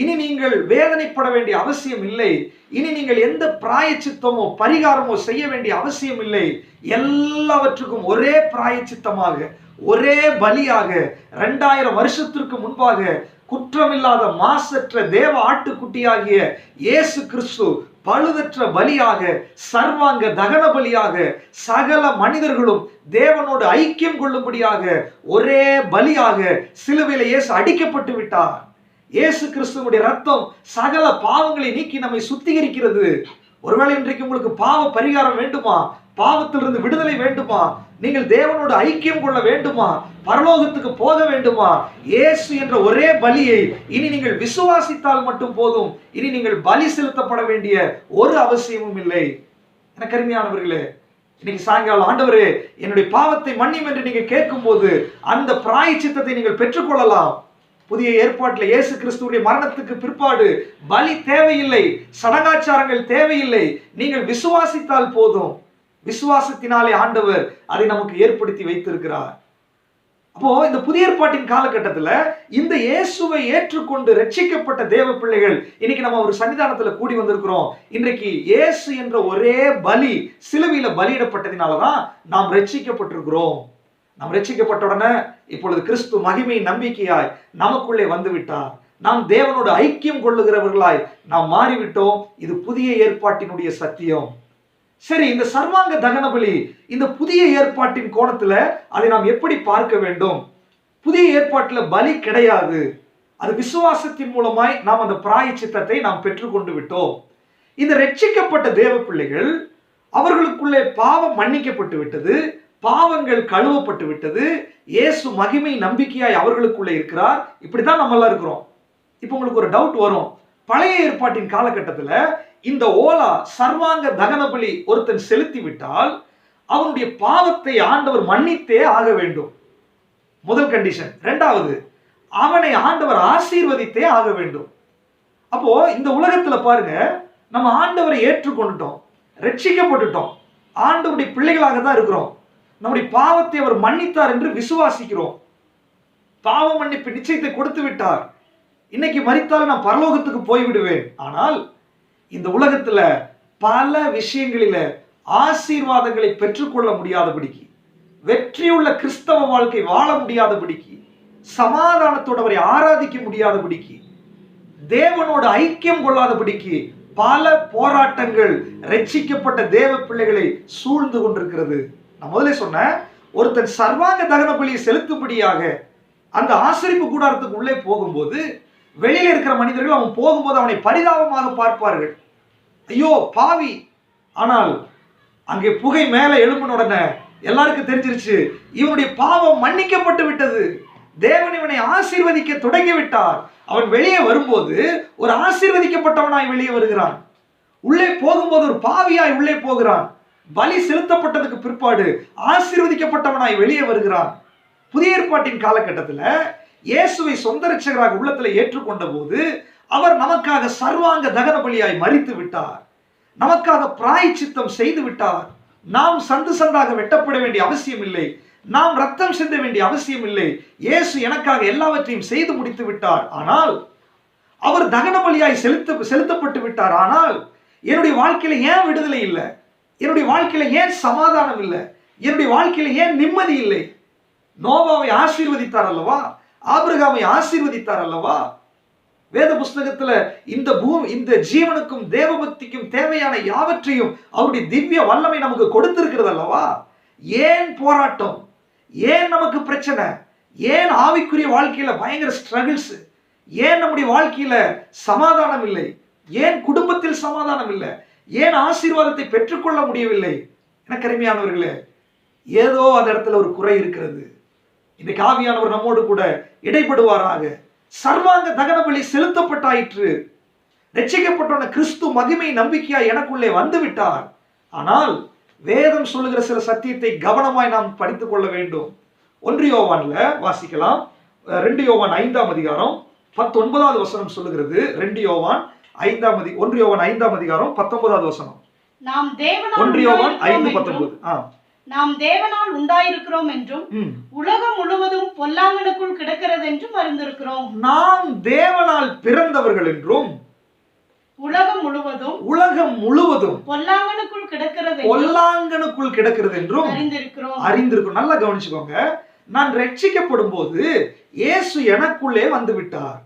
இனி நீங்கள் வேதனைப்பட வேண்டிய அவசியம் இல்லை. இனி நீங்கள் எந்த பிராயச்சித்தமோ பரிகாரமோ செய்ய வேண்டிய அவசியம் இல்லை. எல்லாவற்றுக்கும் ஒரே பிராயச்சித்தமாக, ஒரே பலியாக 2000 வருஷத்திற்கு முன்பாக குற்றமில்லாத மாசற்ற தேவ ஆட்டுக்குட்டியாகிய இயேசு கிறிஸ்து பழுதற்ற பலியாக, சர்வாங்க தகன பலியாக, சகல மனிதர்களும் தேவனோடு ஐக்கியம் கொள்ளும்படியாக ஒரே பலியாக சிலுவையில் இயேசு அடிக்கப்பட்டு விட்டார். இயேசு கிறிஸ்துவுடைய ரத்தம் சகல பாவங்களை நீக்கி நம்மை சுத்திகரிக்கிறது. ஒருவேளை இன்றைக்கு உங்களுக்கு பாவ பரிகாரம் வேண்டுமா, பாவத்திலிருந்து விடுதலை வேண்டுமா, நீங்கள் தேவனோடு ஐக்கியம் கொள்ள வேண்டுமா, பரலோகத்துக்கு போக வேண்டுமா, இயேசு என்ற ஒரே பலியை இனி நீங்கள் விசுவாசித்தால் மட்டும் போதும். இனி நீங்கள் பலி செலுத்தப்பட வேண்டிய ஒரு அவசியமும் இல்லை. எனக்கு அருமையானவர்களே, இன்னைக்கு சாயங்காலம் ஆண்டவரே என்னுடைய பாவத்தை மன்னியும் என்று நீங்க கேட்கும் போது அந்த பிராயச்சித்தத்தை நீங்கள் பெற்றுக்கொள்ளலாம். புதிய ஏற்பாட்டில் இயேசு கிறிஸ்துவுடைய மரணத்துக்கு பிற்பாடு பலி தேவையில்லை, சடங்காச்சாரங்கள் தேவையில்லை. நீங்கள் விசுவாசித்தால் போதும். விசுவாசத்தினாலே ஆண்டவர் அதை நமக்கு ஏற்படுத்தி வைத்திருக்கிறார். அப்போ இந்த புதிய ஏற்பாட்டின் காலகட்டத்தில் இந்த இயேசுவை ஏற்றுக்கொண்டு ரட்சிக்கப்பட்ட தேவ பிள்ளைகள் இன்னைக்கு நம்ம ஒரு சன்னிதானத்துல கூடி வந்திருக்கிறோம். இன்றைக்கு இயேசு என்ற ஒரே பலி சிலுவையில பலியிடப்பட்டதினாலதான் நாம் ரட்சிக்கப்பட்டிருக்கிறோம். நாம் ரட்சிக்கப்பட்ட உடனே இப்பொழுது கிறிஸ்து மகிமை நம்பிக்கையாய் நமக்குள்ளே வந்து விட்டார். நாம் தேவனோடு ஐக்கியம் கொள்ளுகிறவர்களாய் நாம் மாறிவிட்டோம். இது புதிய ஏற்பாட்டினுடைய சத்தியம். சரி, இந்த சர்வாங்க தகன பலி இந்த புதிய ஏற்பாட்டின் கோணத்துல அதை நாம் எப்படி பார்க்க வேண்டும்? புதிய ஏற்பாட்டுல பலி கிடையாது. அது விசுவாசத்தின் மூலமாய் நாம் அந்த பிராயச்சித்தத்தை நாம் பெற்றுக்கொண்டு விட்டோம். இந்த ரட்சிக்கப்பட்ட தேவ பிள்ளைகள் அவர்களுக்குள்ளே பாவம் மன்னிக்கப்பட்டு விட்டது, பாவங்கள் கழுவப்பட்டு விட்டது. இயேசு மகிமை நம்பிக்கையாய் அவர்களுக்குள்ளே இருக்கிறார். இப்படிதான் நம்ம எல்லாம் இருக்கிறோம். இப்போ உங்களுக்கு ஒரு டவுட் வரும். பழைய ஏற்பாட்டின் காலகட்டத்தில் இந்த ஓலா சர்வாங்க தகன பலி ஒருத்தன் செலுத்தி விட்டால் அவனுடைய பாவத்தை ஆண்டவர் மன்னித்தே ஆக வேண்டும். முதல் கண்டிஷன். இரண்டாவது, அவனை ஆண்டவர் ஆசீர்வதித்தே ஆக வேண்டும். அப்போ இந்த உலகத்துல பாருங்க, நம்ம ஆண்டவரை ஏற்றுக்கொண்டுட்டோம், ரட்சிக்கப்பட்டுட்டோம், ஆண்டவருடைய பிள்ளைகளாக தான் இருக்கிறோம். நம்முடைய பாவத்தை அவர் மன்னித்தார் என்று விசுவாசிக்கிறோம். பாவ மன்னிப்பு நிச்சயத்தை கொடுத்து விட்டார். இன்னைக்கு மரித்தாலும் நான் பரலோகத்துக்கு போய்விடுவேன். ஆனால் இந்த உலகத்துல பல விஷயங்களில ஆசீர்வாதங்களை பெற்றுக்கொள்ள முடியாதபடிக்கு, வெற்றியுள்ள கிறிஸ்தவ வாழ்க்கை வாழ முடியாதபடிக்கு, சமாதானத்தோடு அவரை ஆராதிக்க முடியாதபடிக்கு, தேவனோடு ஐக்கியம் கொள்ளாதபடிக்கு பல போராட்டங்கள் ரட்சிக்கப்பட்ட தேவ பிள்ளைகளை சூழ்ந்து கொண்டிருக்கிறது. நான் முதல்ல சொன்னேன், ஒருத்தன் சர்வாங்க தகன பலியை செலுத்தும்படியாக அந்த ஆசரிப்பு கூடாரத்துக்கு உள்ளே போகும்போது வெளியில இருக்கிற மனிதர்கள் அவன் போகும்போது அவனை பரிதாபமாக பார்ப்பார்கள். ஐயோ பாவி. ஆனால் அங்கே புகை மேல எழும்பின உடனே எல்லாருக்கும் தெரிஞ்சிருச்சு, இவனுடைய பாவம் மன்னிக்கப்பட்டு விட்டது, தேவன் இவனை ஆசீர்வதிக்க தொடங்கி விட்டார். அவன் வெளியே வரும்போது ஒரு ஆசீர்வதிக்கப்பட்டவனாய் வெளியே வருகிறான். உள்ளே போகும்போது ஒரு பாவியாய் உள்ளே போகிறான். பலி செலுத்தப்பட்டதுக்கு பிற்பாடு ஆசீர்வதிக்கப்பட்டவனாய் வெளியே வருகிறான். புதிய ஏற்பாட்டின் காலகட்டத்தில் இயேசுவை சொந்த இரட்சகராக உள்ளத்துல ஏற்றுக்கொண்ட போது அவர் நமக்காக சர்வாங்க தகன பலியாய் மரித்து விட்டார், நமக்காக பிராயச்சித்தம் செய்து விட்டார். நாம் சந்து சந்தாக வெட்டப்பட வேண்டிய அவசியம் இல்லை, நாம் ரத்தம் சிந்த வேண்டிய அவசியம் இல்லை. இயேசு எனக்காக எல்லாவற்றையும் செய்து முடித்து விட்டார். ஆனால் அவர் தகன பலியாய் செலுத்தப்பட்டு விட்டார். ஆனால் என்னுடைய வாழ்க்கையில ஏன் விடுதலை இல்லை? என்னுடைய வாழ்க்கையில ஏன் சமாதானம் இல்லை? என்னுடைய வாழ்க்கையில ஏன் நிம்மதி இல்லை? நோவாவை ஆசீர்வதித்தார் அல்லவா, ஆபிரகாமை ஆசீர்வதித்தார் அல்லவா. வேத புஸ்தகத்துல இந்த ஜீவனுக்கும் தேவபக்திக்கும் தேவையான யாவற்றையும் அவருடைய திவ்ய வல்லமை நமக்கு கொடுத்திருக்கிறது அல்லவா. ஏன் போராட்டம்? ஏன் நமக்கு பிரச்சனை? ஏன் ஆவிக்குரிய வாழ்க்கையில பயங்கர ஸ்ட்ரகிள்ஸ்? ஏன் நம்முடைய வாழ்க்கையில சமாதானம் இல்லை? ஏன் குடும்பத்தில் சமாதானம் இல்லை? ஏன் ஆசீர்வாதத்தை பெற்றுக்கொள்ள முடியவில்லை? எனக்கு அருமையானவர்களே, ஏதோ அந்த இடத்துல ஒரு குறை இருக்கிறது. இன்னைக்கு ஆவியானவர் நம்மோடு கூட இடைப்படுவாராக. சர்வாங்க தகன பலி செலுத்தப்பட்டாயிற்று, ரட்சிக்கப்பட்டவன கிறிஸ்து மகிமை நம்பிக்கையா எனக்குள்ளே வந்து விட்டார். ஆனால் வேதம் சொல்லுகிற சில சத்தியத்தை கவனமாய் நாம் படித்துக் கொள்ள வேண்டும். 1 யோவான்ல வாசிக்கலாம். 2 யோவான் 5ஆம் அதிகாரம் 19வது வசனம் சொல்லுகிறது. 1 யோவான் 5ஆம் அதிகாரம் 19வது வசனம். நாம் தேவனால் 1 யோவான் 5:19. நாம் தேவனால் உண்டாயிருக்கிறோம் என்றும் உலகம் முழுவதும் பொல்லாங்கனுக்குள் கிடக்கிறது என்றும் அறிந்திருக்கிறோம். நாம் தேவனால் பிறந்தவர்கள் என்றும் உலகம் முழுவதும் பொல்லாங்கனுக்குள் கிடக்கிறது என்றும் அறிந்திருக்கிறோம். நல்லா கவனிச்சுக்கோங்க. நான் ரட்சிக்கப்படும் போது இயேசு எனக்குள்ளே வந்து விட்டார்.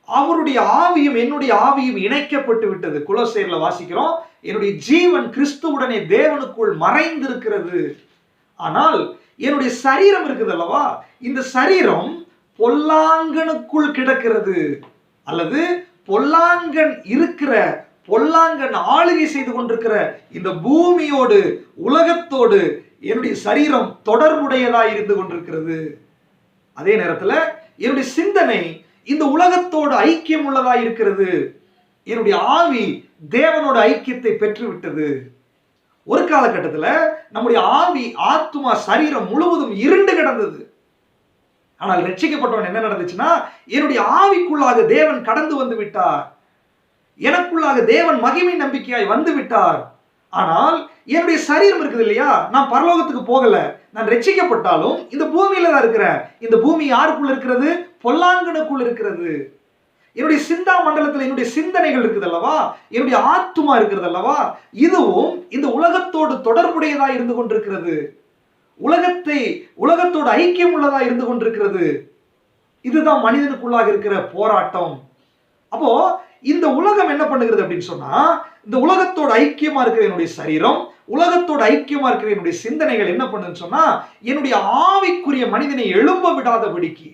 அவருடைய ஆவியும் என்னுடைய ஆவியும் இணைக்கப்பட்டு விட்டது. கொலோசையர்ல வாசிக்கிறோம், என்னுடைய ஜீவன் கிறிஸ்துவுடனே தேவனுக்குள் மறைந்திருக்கிறது. ஆனால் என்னுடைய சரீரம் இருக்குது அல்லவா, இந்த சரீரம் பொல்லாங்கனுக்குள் கிடக்கிறது. அல்லது பொல்லாங்கன் ஆளுகை செய்து கொண்டிருக்கிற இந்த பூமியோடு, உலகத்தோடு என்னுடைய சரீரம் தொடர்புடையதாய் இருந்து கொண்டிருக்கிறது. அதே நேரத்தில் என்னுடைய சிந்தனை இந்த உலகத்தோடு ஐக்கியம் உள்ளதாய் இருக்கிறது. என்னுடைய ஆவி தேவனோட ஐக்கியத்தை பெற்றுவிட்டது. ஒரு காலகட்டத்தில் நம்முடைய ஆவி, ஆத்துமா, சரீரம் முழுவதும் இருண்டு கிடந்தது. ஆனால் ரட்சிக்கப்பட்டவன் என்ன நடந்துச்சுன்னா, என்னுடைய ஆவிக்குள்ளாக தேவன் கடந்து வந்து விட்டார், எனக்குள்ளாக தேவன் மகிமை நம்பிக்கையாய் வந்து விட்டார். ஆனால் என்னுடைய சரீரம் இருக்குது இல்லையா, நான் பரலோகத்துக்கு போகல, நான் ரட்சிக்கப்பட்டாலும் இந்த பூமியில தான் இருக்கிறேன். இந்த பூமி யாருக்குள்ள இருக்கிறது? பொல்லாங்கனுக்குள் இருக்கிறது. என்னுடைய சிந்தா மண்டலத்தில் என்னுடைய சிந்தனைகள் இருக்குது அல்லவா, என்னுடைய ஆத்துமா இருக்கிறது அல்லவா, இதுவும் இந்த உலகத்தோடு தொடர்புடையதா இருந்து கொண்டிருக்கிறது. உலகத்தோடு ஐக்கியம் உள்ளதா இருந்து கொண்டிருக்கிறது. இதுதான் மனிதனுக்குள்ளாக இருக்கிற போராட்டம். அப்போ இந்த உலகம் என்ன பண்ணுகிறது அப்படின்னு சொன்னா, இந்த உலகத்தோடு ஐக்கியமா இருக்கிற என்னுடைய சரீரம், உலகத்தோடு ஐக்கியமா இருக்கிற என்னுடைய சிந்தனைகள் என்ன பண்ணுன்னு சொன்னா, என்னுடைய ஆவிக்குரிய மனிதனை எழும்ப விடாதபடிக்கு,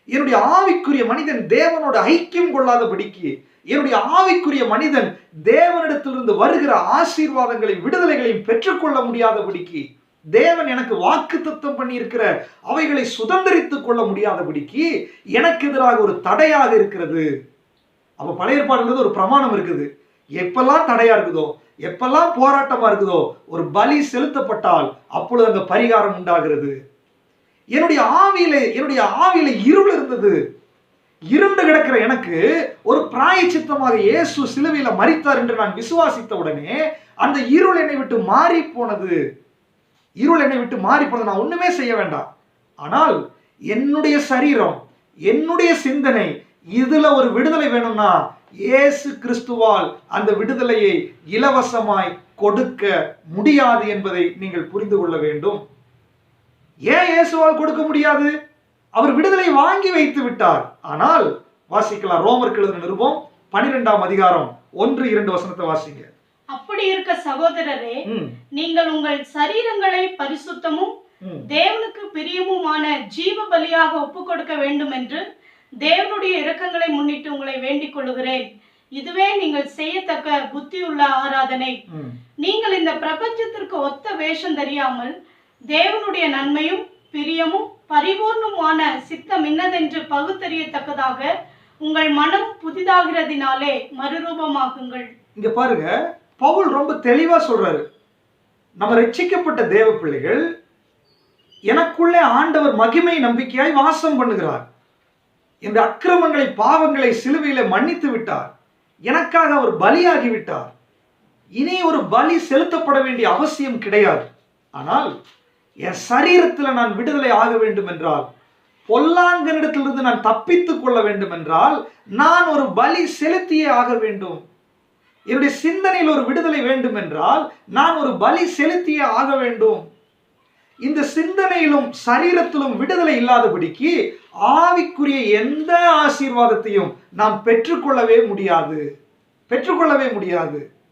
என்னுடைய ஆவிக்குரிய மனிதன் தேவனோட ஐக்கியம் கொள்ளாதபடிக்கு, என்னுடைய ஆவிக்குரிய மனிதன் தேவனிடத்திலிருந்து வருகிற ஆசீர்வாதங்களை, விடுதலைகளையும் பெற்றுக்கொள்ள முடியாதபடிக்கு, தேவன் எனக்கு வாக்குத்தத்தம் பண்ணி இருக்கிற அவைகளை சுதந்திரித்துக் கொள்ள முடியாதபடிக்கு எனக்கு எதிராக ஒரு தடையாக இருக்கிறது. அப்ப பழைய ஏற்பாடுல ஒரு பிரமாணம் இருக்குது. எப்பெல்லாம் தடையா இருக்குதோ, எப்பெல்லாம் போராட்டமா இருக்குதோ ஒரு பலி செலுத்தப்பட்டால் அப்பொழுது அங்க பரிகாரம் உண்டாகிறது. என்னுடைய ஆவியில இருள் இருந்தது. இருண்டு கிடக்கிற எனக்கு ஒரு பிராயச்சித்தமாக இயேசு சிலுவையில மரித்தார் என்று நான் விசுவாசித்த உடனே அந்த இருள் என்னை விட்டு மாறி போனது. நான் ஒண்ணுமே செய்ய வேண்டாம். ஆனால் என்னுடைய சரீரம், என்னுடைய சிந்தனை, இதுல ஒரு விடுதலை வேணும்னா இயேசு கிறிஸ்துவால் அந்த விடுதலையை இலவசமாய் கொடுக்க முடியாது என்பதை நீங்கள் புரிந்து கொள்ள வேண்டும். ஏன் இயேசுவால் கொடுக்க முடியாது? அவர் விடுதலை வாங்கி வைத்து விட்டார். ஆனால் வாசிக்கலாம், ரோமருக்கு எழுதின நிருபம் 12ஆம் அதிகாரம் 1-2 வசனத்தை வாசிங்க. அப்படி இருக்க சகோதரரே, நீங்கள் உங்கள் சரீரங்களை பரிசுத்தமும் தேவனுக்கு பிரியமுமான ஜீவ பலியாக ஒப்பு கொடுக்க வேண்டும் என்று தேவனுடைய இரக்கங்களை முன்னிட்டு உங்களை வேண்டிக் கொள்ளுகிறேன். இதுவே நீங்கள் செய்யத்தக்க புத்தியுள்ள ஆராதனை. நீங்கள் இந்த பிரபஞ்சத்திற்கு ஒத்த வேஷம் தெரியாமல் தேவனுடைய நன்மையும் பிரியமும் பரிபூர்ணமான சித்தம் இன்னதென்று பகுத்தறியத்தக்கதாக உங்கள் மனம் புதிதாகிறதினாலே மறுரூபமாகுங்கள். இங்க பாருங்க, பவுல் ரொம்ப தெளிவா சொல்றாரு. நம்ம ரட்சிக்கப்பட்ட தேவ பிள்ளைகள், எனக்குள்ளே ஆண்டவர் மகிமை நம்பிக்கையாய் வாசம் பண்ணுகிறார். இந்த அக்கிரமங்களை பாவங்களை சிலுவையில மன்னித்து விட்டார். எனக்காக அவர் பலியாகி விட்டார். இனி ஒரு பலி செலுத்தப்பட வேண்டிய அவசியம் கிடையாது. ஆனால் என் சரீரத்தில் நான் விடுதலை ஆக வேண்டும் என்றால், பொல்லாங்கனிடத்திலிருந்து நான் தப்பித்துக் கொள்ள வேண்டும் என்றால், நான் ஒரு பலி செலுத்தியே ஆக வேண்டும். என்னுடைய சிந்தனையில் ஒரு விடுதலை வேண்டும் என்றால் நான் ஒரு பலி செலுத்தியே ஆக வேண்டும். இந்த சிந்தனையிலும் சரீரத்திலும் விடுதலை இல்லாதபடிக்கு ஆவிக்குரிய எந்த ஆசீர்வாதத்தையும் நாம் பெற்றுக்கொள்ளவே முடியாது.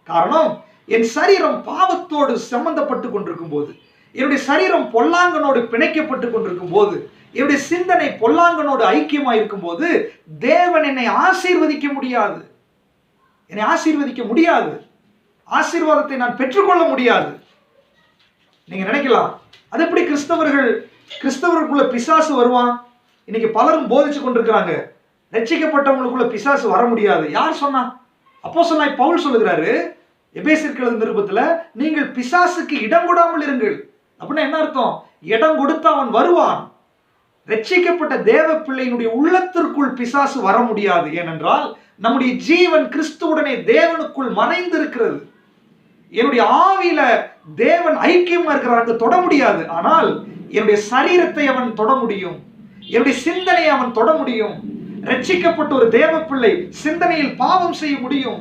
காரணம், என் சரீரம் பாவத்தோடு சம்பந்தப்பட்டு கொண்டிருக்கும் போது, என்னுடைய சரீரம் பொல்லாங்கனோடு பிணைக்கப்பட்டு கொண்டிருக்கும் போது, என்னுடைய சிந்தனை பொல்லாங்கனோடு ஐக்கியமாக இருக்கும் போது தேவன் என்னை ஆசீர்வதிக்க முடியாது. ஆசீர்வாதத்தை நான் பெற்றுக்கொள்ள முடியாது. நீங்க நினைக்கலாம், அது எப்படி கிறிஸ்தவர்களுக்குள்ள பிசாசு வருவான்? இன்னைக்கு பலரும் போதிச்சு கொண்டிருக்கிறாங்க, ரட்சிக்கப்பட்டவங்களுக்குள்ள பிசாசு வர முடியாது. யார் சொன்னா? அப்போஸ்தலனாகிய பவுல் சொல்லுகிறாரு எபேசியருக்கு எழுதின நிருபத்துல, நீங்கள் பிசாசுக்கு இடம் கொடாமல் இருங்கள். அப்படின்னா என்ன அர்த்தம்? இடம் கொடுத்து அவன் வருவான். ரட்சிக்கப்பட்ட தேவ பிள்ளையினுடைய உள்ளத்திற்குள் பிசாசு வர முடியாது. ஏனென்றால் நம்முடைய ஜீவன் கிறிஸ்துவுடனே தேவனுக்குள் மறைந்திருக்கிறது. என்னுடைய ஆவியில தேவன் ஐக்கியமா இருக்கிறார், அங்க தொட முடியாது. ஆனால் என்னுடைய சரீரத்தை அவன் தொட முடியும், என்னுடைய சிந்தனையை அவன் தொட முடியும். ரட்சிக்கப்பட்ட ஒரு தேவ பிள்ளை சிந்தனையில் பாவம் செய்ய முடியும்.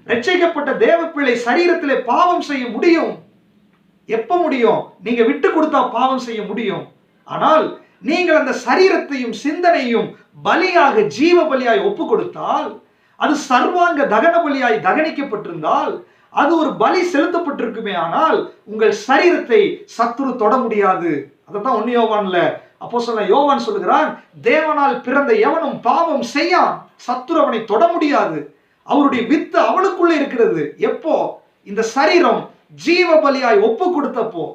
ரட்சிக்கப்பட்ட தேவ பிள்ளை சரீரத்திலே பாவம் செய்ய முடியும். எப்ப முடியும்? நீங்க விட்டு கொடுத்தா பாவம் செய்ய முடியும். ஆனால் நீங்கள் அந்த சரீரத்தையும் சிந்தனையும் பலியாக, ஜீவ பலியாய் ஒப்பு கொடுத்தால், அது சர்வாங்க தகன பலியாய் தகனிக்கப்பட்டிருந்தால், அது ஒரு பலி செலுத்தப்பட்டிருக்குமே, ஆனால் உங்கள் சரீரத்தை சத்துரு தொட முடியாது. அதைத்தான் 1 யோவான்ல அப்போஸ்தலன் யோவான் சொல்லுகிறான், தேவனால் பிறந்த எவனும் பாவம் செய்யான், சத்துரு அவனை தொட முடியாது. அவருடைய வித்து அவனுக்குள்ளே இருக்கிறது. எப்போ? இந்த சரீரம் ஜீவ பலியாய் ஒப்பு கொடுத்தப்போ.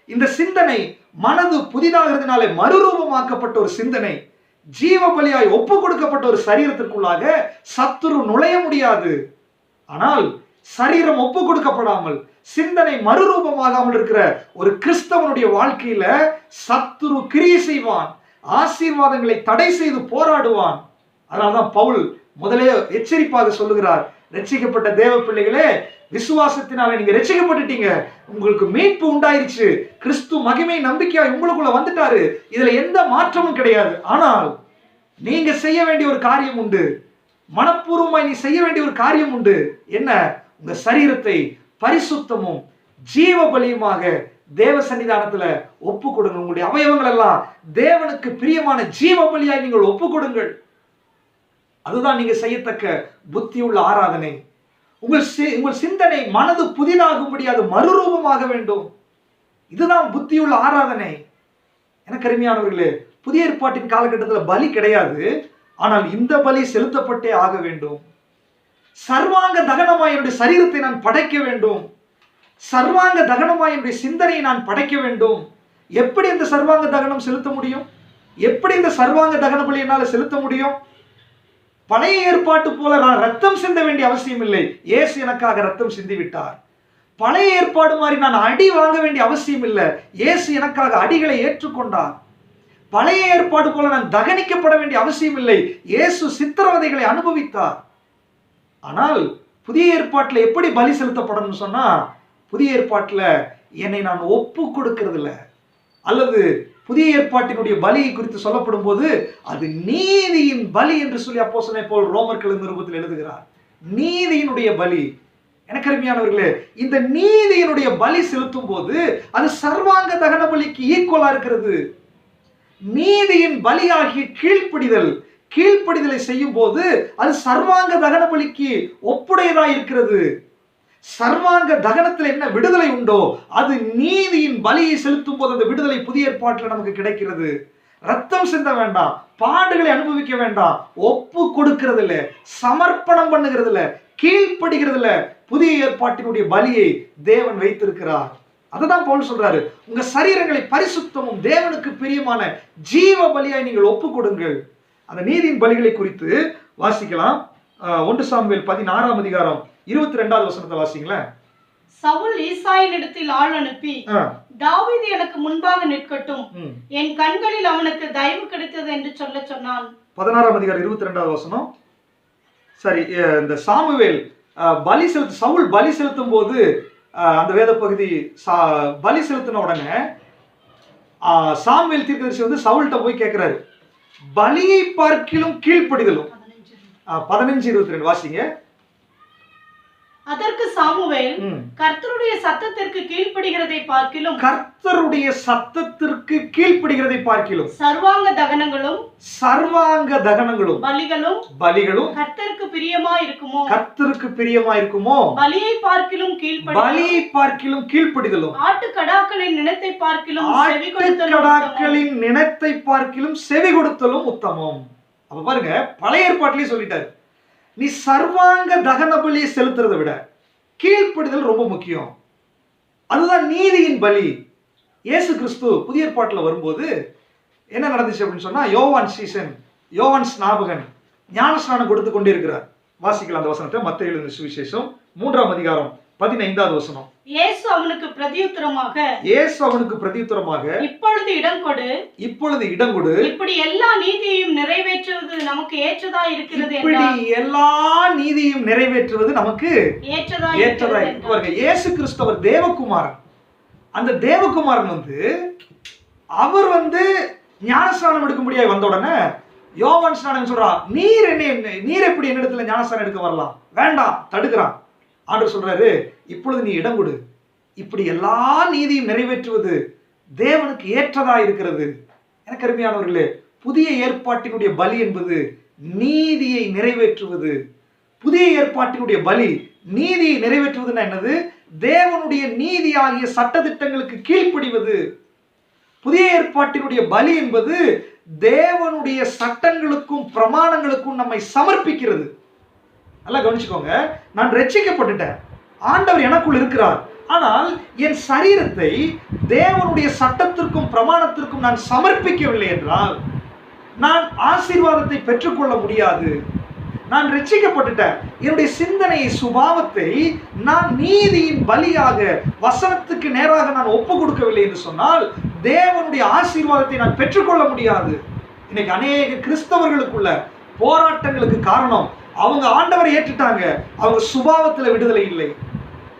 இந்த சிந்தனை மனது புதிதாகிறதுனாலே மறுரூபமாக்கப்பட்ட ஒரு சிந்தனை, ஜீவ பலியாய் ஒப்பு கொடுக்கப்பட்ட ஒரு சரீரத்திற்குள்ளாக சத்துரு நுழைய முடியாது. ஆனால் சரீரம் ஒப்பு கொடுக்கப்படாமல், சிந்தனை மறுரூபமாகாமல் இருக்கிற ஒரு கிறிஸ்தவனுடைய வாழ்க்கையில சத்துரு கிரியை செய்வான், ஆசீர்வாதங்களை தடை செய்து போராடுவான். அதனால்தான் பவுல் முதலே எச்சரிப்பாக சொல்லுகிறார், ரட்சிக்கப்பட்ட தேவ பிள்ளைகளே, விசுவாசத்தினால நீங்க ரட்சிக்கப்பட்டுட்டீங்க, உங்களுக்கு மீட்பு உண்டாயிருச்சு, கிறிஸ்து மகிமை நம்பிக்கையாய் உங்களுக்குள்ள வந்துட்டாரு, இதுல எந்த மாற்றமும் கிடையாது. ஆனால் நீங்க செய்ய வேண்டிய ஒரு காரியம் உண்டு, மனப்பூர்வமாய் நீ செய்ய வேண்டிய ஒரு காரியம் உண்டு. என்ன? உங்க சரீரத்தை பரிசுத்தமும் ஜீவ பலியுமாக தேவ சன்னிதானத்துல ஒப்பு கொடுங்க. உங்களுடைய அவயவங்கள் எல்லாம் தேவனுக்கு பிரியமான ஜீவ பலியாய் நீங்கள் ஒப்பு கொடுங்கள். அதுதான் நீங்க செய்யத்தக்க புத்தியுள்ள ஆராதனை. உங்கள் சிந்தனை மனது புதிதாகும்படி அது மறுரூபமாக வேண்டும். இதுதான் புத்தியுள்ள ஆராதனை. எனக்கு அருமையானவர்களே, புதிய ஏற்பாட்டின் காலகட்டத்தில் பலி கிடையாது. ஆனால் இந்த பலி செலுத்தப்பட்டே ஆக வேண்டும். சர்வாங்க தகனமாய் என்னுடைய சரீரத்தை நான் படைக்க வேண்டும். சர்வாங்க தகனமாய் என்னுடைய சிந்தனையை நான் படைக்க வேண்டும். எப்படி இந்த சர்வாங்க தகனம் செலுத்த முடியும்? எப்படி இந்த சர்வாங்க தகன பலி என்னால் செலுத்த முடியும்? பழைய ஏற்பாட்டு போல நான் ரத்தம் சிந்த வேண்டிய அவசியம் இல்லை. இயேசு எனக்காக ரத்தம் சிந்தி விட்டார். பழைய ஏற்பாடு மாதிரி நான் அடி வாங்க வேண்டிய அவசியம் இல்லை. இயேசு எனக்காக அடிகளை ஏற்றுக்கொண்டார். பழைய ஏற்பாடு போல நான் தகனிக்கப்பட வேண்டிய அவசியம் இல்லை. இயேசு சித்திரவதைகளை அனுபவித்தார். ஆனால் புதிய ஏற்பாட்டில் எப்படி பலி செலுத்தப்படணும்னு சொன்னா, புதிய ஏற்பாட்டில் என்னை நான் ஒப்பு கொடுக்கறதில்ல, அல்லது புதிய ஏற்பாட்டினுடைய பலியை குறித்து சொல்லப்படும் போது அது நீதியின் பலி என்று சொல்லி அப்போஸ்தலன் பவுல் ரோமர்கள் நிருபத்தில் எழுதுகிறார். நீதியினுடைய பலி. எனக்கு அருமையானவர்களே, இந்த நீதியினுடைய பலி செலுத்தும் போது அது சர்வாங்க தகன பலிக்கு ஈக்குவலா இருக்கிறது. நீதியின் பலியாகிய கீழ்ப்படிதலை செய்யும் போது அது சர்வாங்க தகன பலிக்கு ஒப்புடையதா இருக்கிறது. சர்வாங்க தகனத்தில் என்ன விடுதலை உண்டோ அது நீதியின் பலியை செலுத்தும் போது அந்த விடுதலை புதிய ஏற்பாட்டில் நமக்கு கிடைக்கிறது. ரத்தம் சிந்த வேண்டாம், பாடுகளை அனுபவிக்க வேண்டாம், ஒப்பு கொடுக்கிறது இல்ல, சமர்ப்பணம் பண்ணுகிறது இல்ல, கீழ்ப்படுகிறது இல்ல. புதிய ஏற்பாட்டினுடைய பலியை தேவன் வைத்திருக்கிறார். அததான் பவுல் சொல்றாரு, உங்க சரீரங்களை பரிசுத்தமும் தேவனுக்கு பிரியமான ஜீவ பலியாய் நீங்கள் ஒப்பு கொடுங்கள். அந்த நீதியின் பலிகளை குறித்து வாசிக்கலாம். 1 சாமுவேல் 16ஆம் அதிகாரம் 22வது வசனத்தை வாசிங்களேன். சவுல் ஈசாயின் இடத்தில் ஆள் அனுப்பி, தாவீது எனக்கு முன்பாக நிற்கட்டும், என் கண்களில் அவனுக்கு தயவு கிடைத்தது என்று சொல்ல சொன்னான். 16ஆம் அதிகாரம் 22வது வசனம். சரி, இந்த சாமுவேல் சவுல் பலி செலுத்தும் போது அந்த வேத பகுதி பலி செலுத்தின உடனே சாமுவேல் தீர்க்கதரிசி வந்து சவுல்கிட்ட போய் கேட்கிறாரு, பலியை பார்க்கிலும் கீழ்ப்படிதலும். 15:22 வாசிங்க. அதற்கு சாமுவேல், கர்த்தருடைய சத்தத்திற்கு கீழ்ப்படுகிறதை பார்க்கிலும் சர்வாங்க தகனங்களும் பலிகளும் கர்த்தருக்கு பிரியமா இருக்குமோ பலியை பார்க்கிலும் கீழ்ப்படிதலும் ஆட்டுக்கடாக்களின் நினைத்தை பார்க்கிலும் செவி கொடுத்தலும் உத்தமம். அப்ப பாருங்க, பழைய ஏற்பாட்டிலேயே சொல்லிட்டாரு, நீ சர்வாங்க தகன பலியை செலுத்துறதை விட கீழ்ப்படிதல் ரொம்ப முக்கியம். அதுதான் நீதியின் பலி. இயேசு கிறிஸ்து புதிய ஏற்பாட்டில் வரும்போது என்ன நடந்துச்சு அப்படின்னு சொன்னா, யோவான் ஸ்நாபகன் ஞானஸ்நானம் கொடுத்து கொண்டே இருக்கிறார். வாசிக்கலாம் அந்த வசனத்தை. மத்தேயு எழுதின சுவிசேஷம் 3ஆம் அதிகாரம் 15வது வசனம். இயேசு அவனுக்கு பிரதியுத்தரமாக இப்பொழுது இடம் கொடு, இப்படி எல்லா நீதியையும் நிறைவேற்றுவது நமக்கு ஏற்றதா இருக்கிறது என்றார். இயேசு கிறிஸ்து தேவகுமாரன். அந்த தேவகுமாரன் அவர் ஞானஸ்நானம் எடுக்க முடியாது. வந்த உடனே யோவான் ஸ்நானம் சொல்றா, நீர் எப்படி என்னிடத்துல ஞானஸ்நானம் எடுக்க வரலாம், வேண்டாம், தடுக்கிறான். ஆண்டவர் சொல்றாரு, இப்பொழுது நீ இடம் கொடு, இப்படி எல்லா நீதியும் நிறைவேற்றுவது தேவனுக்கு ஏற்றதா இருக்கிறது. எனக்கு அருமையானவர்களே, புதிய ஏற்பாட்டினுடைய பலி என்பது நீதியை நிறைவேற்றுவது. புதிய ஏற்பாட்டினுடைய பலி நீதியை நிறைவேற்றுவதுன்னா என்னது? தேவனுடைய நீதி ஆகிய சட்டதிட்டங்களுக்கு கீழ்ப்படிவது. புதிய ஏற்பாட்டினுடைய பலி என்பது தேவனுடைய சட்டங்களுக்கும் பிரமாணங்களுக்கும் நம்மை சமர்ப்பிக்கிறது. நல்லா கவனிச்சுக்கோங்க, நான் ரட்சிக்கப்பட்டுட்டேன், ஆண்டவர் எனக்குள் இருக்கிறார், ஆனால் என் சரீரத்தை தேவனுடைய சட்டத்திற்கும் பிரமாணத்திற்கும் நான் சமர்ப்பிக்கவில்லை என்றால் நான் ஆசீர்வாதத்தை பெற்றுக்கொள்ள முடியாது. நான் ரட்சிக்கப்பட்டுட்டேன், என்னுடைய சிந்தனை சுபாவத்தை நான் நீதியின் பலியாக வசனத்துக்கு நேராக நான் ஒப்பு கொடுக்கவில்லை என்று சொன்னால் தேவனுடைய ஆசீர்வாதத்தை நான் பெற்றுக்கொள்ள முடியாது. இன்னைக்கு அநேக கிறிஸ்தவர்களுக்குள்ள போராட்டங்களுக்கு காரணம், அவங்க ஆண்டவரை ஏற்றுட்டாங்க, அவங்க சுபாவத்தில் விடுதலை இல்லை.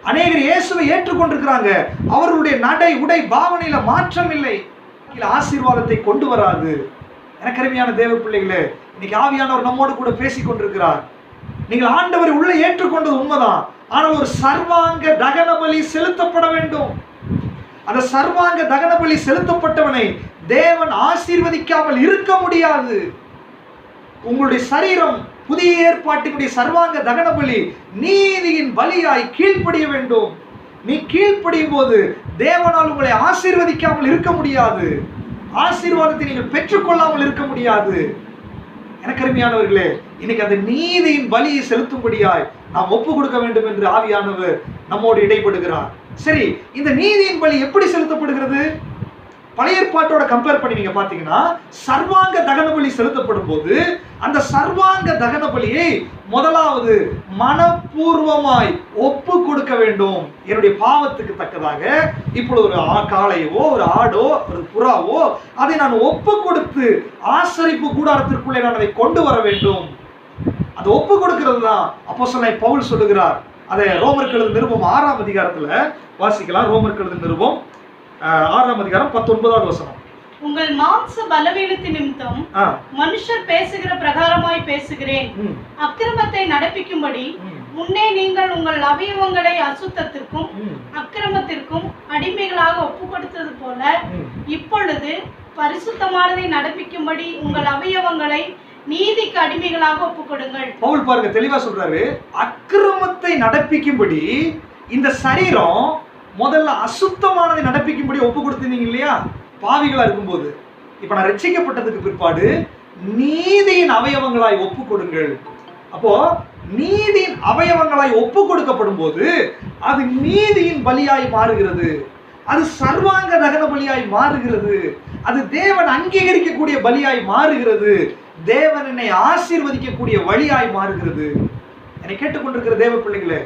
அநேகர் இயேசுவை ஏற்றுக்கொண்டிருக்கிறாங்க, அவர்களுடைய நடை உடை பாவனையில மாற்றம் இல்லை, ஆசீர்வாதத்தை கொண்டு வராது. எனக்கு அருமையான தேவ பிள்ளைகளே, இன்னைக்கு ஆவியானவர் நம்மோடு கூட பேசிக் கொண்டிருக்கிறார். நீங்கள் ஆண்டவரை உள்ள ஏற்றுக்கொண்டது உண்மைதான், ஆனால் ஒரு சர்வாங்க தகன பலி செலுத்தப்பட வேண்டும். அந்த சர்வாங்க தகன பலி செலுத்தப்பட்டவனை தேவன் ஆசீர்வதிக்காமல் இருக்க முடியாது. உங்களுடைய சரீரம் புதிய ஏற்பாட்டினுடைய சர்வாங்க தகன பலி நீதியின் பலியாய் கீழ்ப்படிய வேண்டும். நீ கீழ்ப்படியும் போது தேவனால் உங்களை ஆசீர்வதிக்காமல் இருக்க முடியாது, ஆசீர்வாதத்தை நீங்கள் பெற்றுக்கொள்ளாமல் இருக்க முடியாது. எனக்கு அருமையானவர்களே, இன்னைக்கு அந்த நீதியின் பலியை செலுத்தும்படியாய் நாம் ஒப்பு கொடுக்க வேண்டும் என்று ஆவியானவர் நம்மோடு இடைப்படுகிறார். சரி, இந்த நீதியின் பலி எப்படி செலுத்தப்படுகிறது? பழைய ஏற்பாட்டோட கம்பேர் பண்ணி நீங்க பாத்தீங்கன்னா சர்வாங்க தகன பலி செலுத்தப்படும் போது அந்த சர்வாங்க தகன பலியை முதலாவது மனப்பூர்வமாய் ஒப்பு கொடுக்க வேண்டும். என்னுடைய பாவத்துக்கு தக்கதாக இப்பொழுது ஒரு காளையோ ஒரு ஆடோ ஒரு புறாவோ அதை நான் ஒப்பு கொடுத்து ஆசரிப்பு கூடாரத்திற்குள்ளே நான் அதை கொண்டு வர வேண்டும். அது ஒப்பு கொடுக்கிறது தான் அப்போஸ்தலனாகிய பவுல் சொல்லுகிறார். அதை ரோமருக்கு எழுதின நிருபம் 6ஆம் அதிகாரத்துல வாசிக்கலாம். ரோமருக்கு எழுதின நிருபம் 6ஆம் அதிகாரம் 19வது வசனம். உங்கள் மாம்ச பலவீனத்தின் நிமித்தம் மனுஷர் பேசுகிற பிரகாரமாய் பேசுகிறேன். அக்கிரமத்தை நடப்பிக்கும்படி முன்னே நீங்கள் உங்கள் அவயவங்களை அசுத்தத்திற்கும் அக்கிரமத்திற்கும் அடிமைகளாக ஒப்பு கொடுத்தது போல இப்பொழுது பரிசுத்தமானதை நடப்பிக்கும்படி உங்கள் அவயவங்களை நீதிக்கு அடிமைகளாக ஒப்புக்கொடுங்கள். பவுல் பாருங்க தெளிவா சொல்றாரு, அக்கிரமத்தை நடப்பிக்கும்படி இந்த சரீரம் முதல்ல அசுத்தமானதை நடப்பிக்கும்படி ஒப்பு கொடுத்தீங்க இல்லையா பாவிகளா இருக்கும்போது. இப்ப நான் ரட்சிக்கப்பட்டதுக்கு பிற்பாடு நீதியின் அவயவங்களாய் ஒப்பு கொடுங்கள். அப்போ நீதியின் அவயவங்களாய் ஒப்பு கொடுக்கப்படும் போது அது நீதியின் பலியாய் மாறுகிறது, அது சர்வாங்க தகன பலியாய் மாறுகிறது, அது தேவன் அங்கீகரிக்கக்கூடிய பலியாய் மாறுகிறது, தேவன் என்னை ஆசீர்வதிக்கக்கூடிய வழியாய் மாறுகிறது. என்னை கேட்டுக்கொண்டிருக்கிற தேவ பிள்ளைகளே,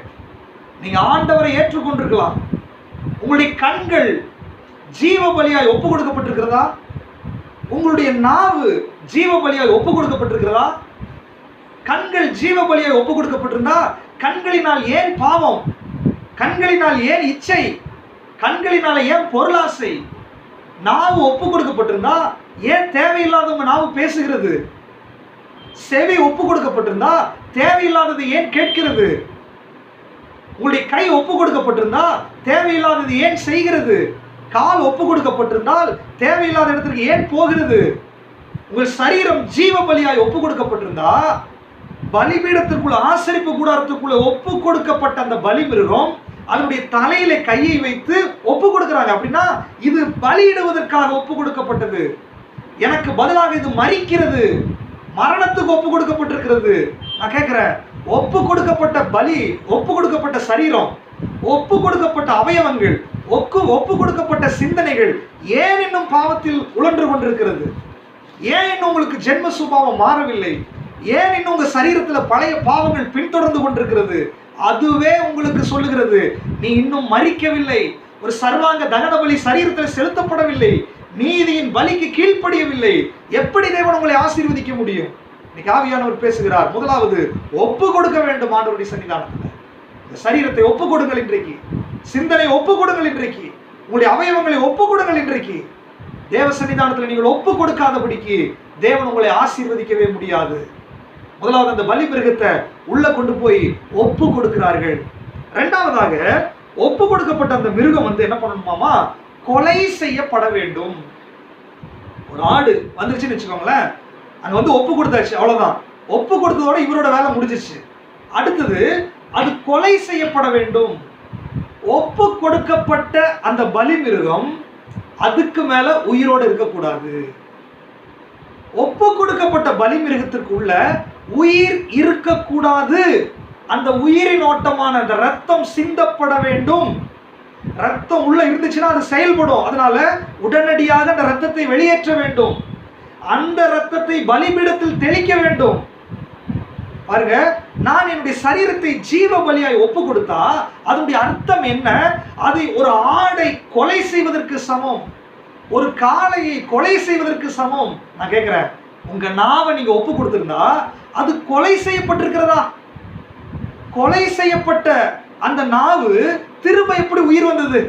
நீங்க ஆண்டவரை ஏற்றுக்கொண்டிருக்கலாம். உங்களுடைய கண்கள் ஜீவ பலியாய் ஒப்பு கொடுக்கப்பட்டிருக்கிறதா? உங்களுடைய நாவு ஜீவ பலியாய் ஒப்பு கொடுக்கப்பட்டிருக்கிறதா? கண்கள் ஜீவ பலியாய் ஒப்பு கொடுக்கப்பட்டிருந்தா கண்களினால் ஏன் பாவம், கண்களினால் ஏன் இச்சை, கண்களினால ஏன் பொருளாசை? நாவு ஒப்பு கொடுக்கப்பட்டிருந்தா ஏன் தேவையில்லாதவங்க நாவு பேசுகிறது? செவி ஒப்பு கொடுக்கப்பட்டிருந்தா தேவையில்லாதது ஏன் கேட்கிறது? உங்களுடைய கை ஒப்பு கொடுக்கப்பட்டிருந்தா தேவையில்லாதது ஏன் செய்கிறது? கால் ஒப்பு கொடுக்கப்பட்டிருந்தால் தேவையில்லாத இடத்திற்கு ஏன் போகிறது? உங்கள் சரீரம் ஜீவ பலியாய் ஒப்பு கொடுக்கப்பட்டிருந்தா பலிபீடத்திற்குள்ள ஆசரிப்பு கூடாரத்திற்குள்ள ஒப்பு கொடுக்கப்பட்ட அந்த பலி மிருகம் அதனுடைய தலையில கையை வைத்து ஒப்பு கொடுக்கிறாங்க. அப்படின்னா இது பலியிடுவதற்காக ஒப்பு கொடுக்கப்பட்டது, எனக்கு பதிலாக இது மரிக்கிறது, மரணத்துக்கு ஒப்பு கொடுக்கப்பட்டிருக்கிறது. நான் கேட்கிறேன், ஒப்பு கொடுக்கப்பட்ட பலி, ஒப்பு கொடுக்கப்பட்ட சரீரம், ஒப்பு கொடுக்கப்பட்ட அவயவங்கள், ஒப்பு கொடுக்கப்பட்ட சிந்தனைகள் ஏன் இன்னும் பாவத்தில் உழன்று கொண்டிருக்கிறது? ஏன் இன்னும் உங்களுக்கு ஜென்ம சுபாவம் மாறவில்லை? ஏன் இன்னும் உங்க சரீரத்துல பழைய பாவங்கள் பின்தொடர்ந்து கொண்டிருக்கிறது? அதுவே உங்களுக்கு சொல்லுகிறது, நீ இன்னும் மரிக்கவில்லை, ஒரு சர்வாங்க தகன பலி சரீரத்தில் செலுத்தப்படவில்லை, நீதியின் பலிக்கு கீழ்ப்படியவில்லை. எப்படி தேவன் உங்களை ஆசீர்வதிக்க முடியும்? இன்னைக்கு ஆவியானவர் பேசுகிறார். முதலாவது ஒப்பு கொடுக்க வேண்டும் ஆண்டவருடைய சன்னிதானத்தில். இந்த சரீரத்தை ஒப்பு கொடுங்கள் இன்றைக்கு, சிந்தனை ஒப்பு கொடுங்கள் இன்றைக்கு, உங்களுடைய அவயவங்களை ஒப்பு கொடுங்கள் இன்றைக்கு. தேவ சன்னிதானத்தில் நீங்கள் ஒப்பு கொடுக்காதபடிக்கு தேவன் உங்களை ஆசீர்வதிக்கவே முடியாது. முதலாவது அந்த பலி மிருகத்தை உள்ள கொண்டு போய் ஒப்பு கொடுக்கிறார்கள். இரண்டாவதாக ஒப்பு கொடுக்கப்பட்ட அந்த மிருகம் என்ன பண்ணணுமாமா? கொலை செய்யப்பட வேண்டும். ஒரு ஆடு வந்துருச்சுன்னு வச்சுக்கோங்களேன், அங்க ஒப்பு கொடுத்தாச்சு, அவ்வளவுதான். ஒப்பு கொடுத்ததோட இவரோட வேலை முடிஞ்சிச்சு. அடுத்தது அது கொலை செய்யப்பட வேண்டும். ஒப்பு கொடுக்கப்பட்ட அந்த பலி மிருகம் அதுக்கு மேல உயிரோடு இருக்கக்கூடாது. ஒப்பு கொடுக்கப்பட்ட பலி மிருகத்திற்குள்ள உயிர் இருக்கக்கூடாது. அந்த உயிரின் ஓட்டமான அந்த ரத்தம் சிந்தப்பட வேண்டும். ரத்தம் உள்ள இருந்துச்சுன்னா அது செயல்படும். அதனால உடனடியாக அந்த ரத்தத்தை வெளியேற்ற வேண்டும். அந்த ரத்தத்தை பலிபீடத்தில் தெளிக்க வேண்டும். பாருங்க, நான் என்னுடைய சரீரத்தை ஜீவ பலியாய் ஒப்பு கொடுத்தா அதனுடைய அர்த்தம் என்ன? அதை ஒரு ஆடை கொலை செய்வதற்கு சமம், ஒரு காளையை கொலை செய்வதற்கு சமம். நான் கேட்கிறேன், உங்க நாவை நீங்க ஒப்பு கொடுத்திருந்தா அது கொலை செய்யப்பட்டிருக்கிறதா? கொலை செய்யப்பட்ட அந்த நாவு திரும்ப எப்படி உயிர் வந்தது?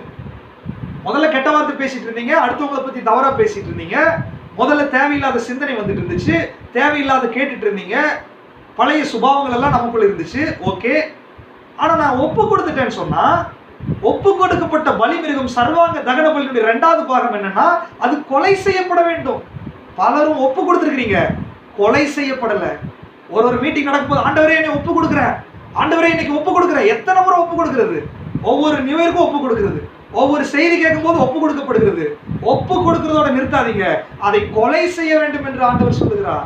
முதல்ல கெட்ட வார்த்தை பேசிட்டு இருந்தீங்க, அடுத்தவங்களை பத்தி தவறா பேசிட்டு இருந்தீங்க, முதல்ல தேவையில்லாத சிந்தனை வந்துட்டு இருந்துச்சு, தேவையில்லாத கேட்டுட்டு இருந்தீங்க, பழைய சுபாவங்கள் எல்லாம் நமக்குள்ள இருந்துச்சு. ஓகே, ஆனா நான் ஒப்பு கொடுத்துட்டேன்னு சொன்னா, ஒப்பு கொடுக்கப்பட்ட பலி மிருகம் சர்வாங்க தகன பலியினுடைய இரண்டாவது பாகம் என்னன்னா அது கொலை செய்யப்பட வேண்டும். பலரும் ஒப்பு கொடுத்துருக்கீங்க, கொலை செய்யப்படல. ஒரு மீட்டிங் நடக்கும்போது ஆண்டவரே என்னை ஒப்பு கொடுக்குறேன், ஆண்டவரே இன்னைக்கு ஒப்பு கொடுக்குறேன். எத்தனை முறை ஒப்பு கொடுக்கிறது? ஒவ்வொரு நியூ இயருக்கும் ஒப்பு கொடுக்கிறது, ஒவ்வொரு செய்தி கேட்கும் போது ஒப்பு கொடுக்கப்படுகிறது. ஒப்பு கொடுக்கிறதோட நிறுத்தாதீங்க, அதை கொலை செய்ய வேண்டும் என்று ஆண்டவர் சொல்லுகிறார்.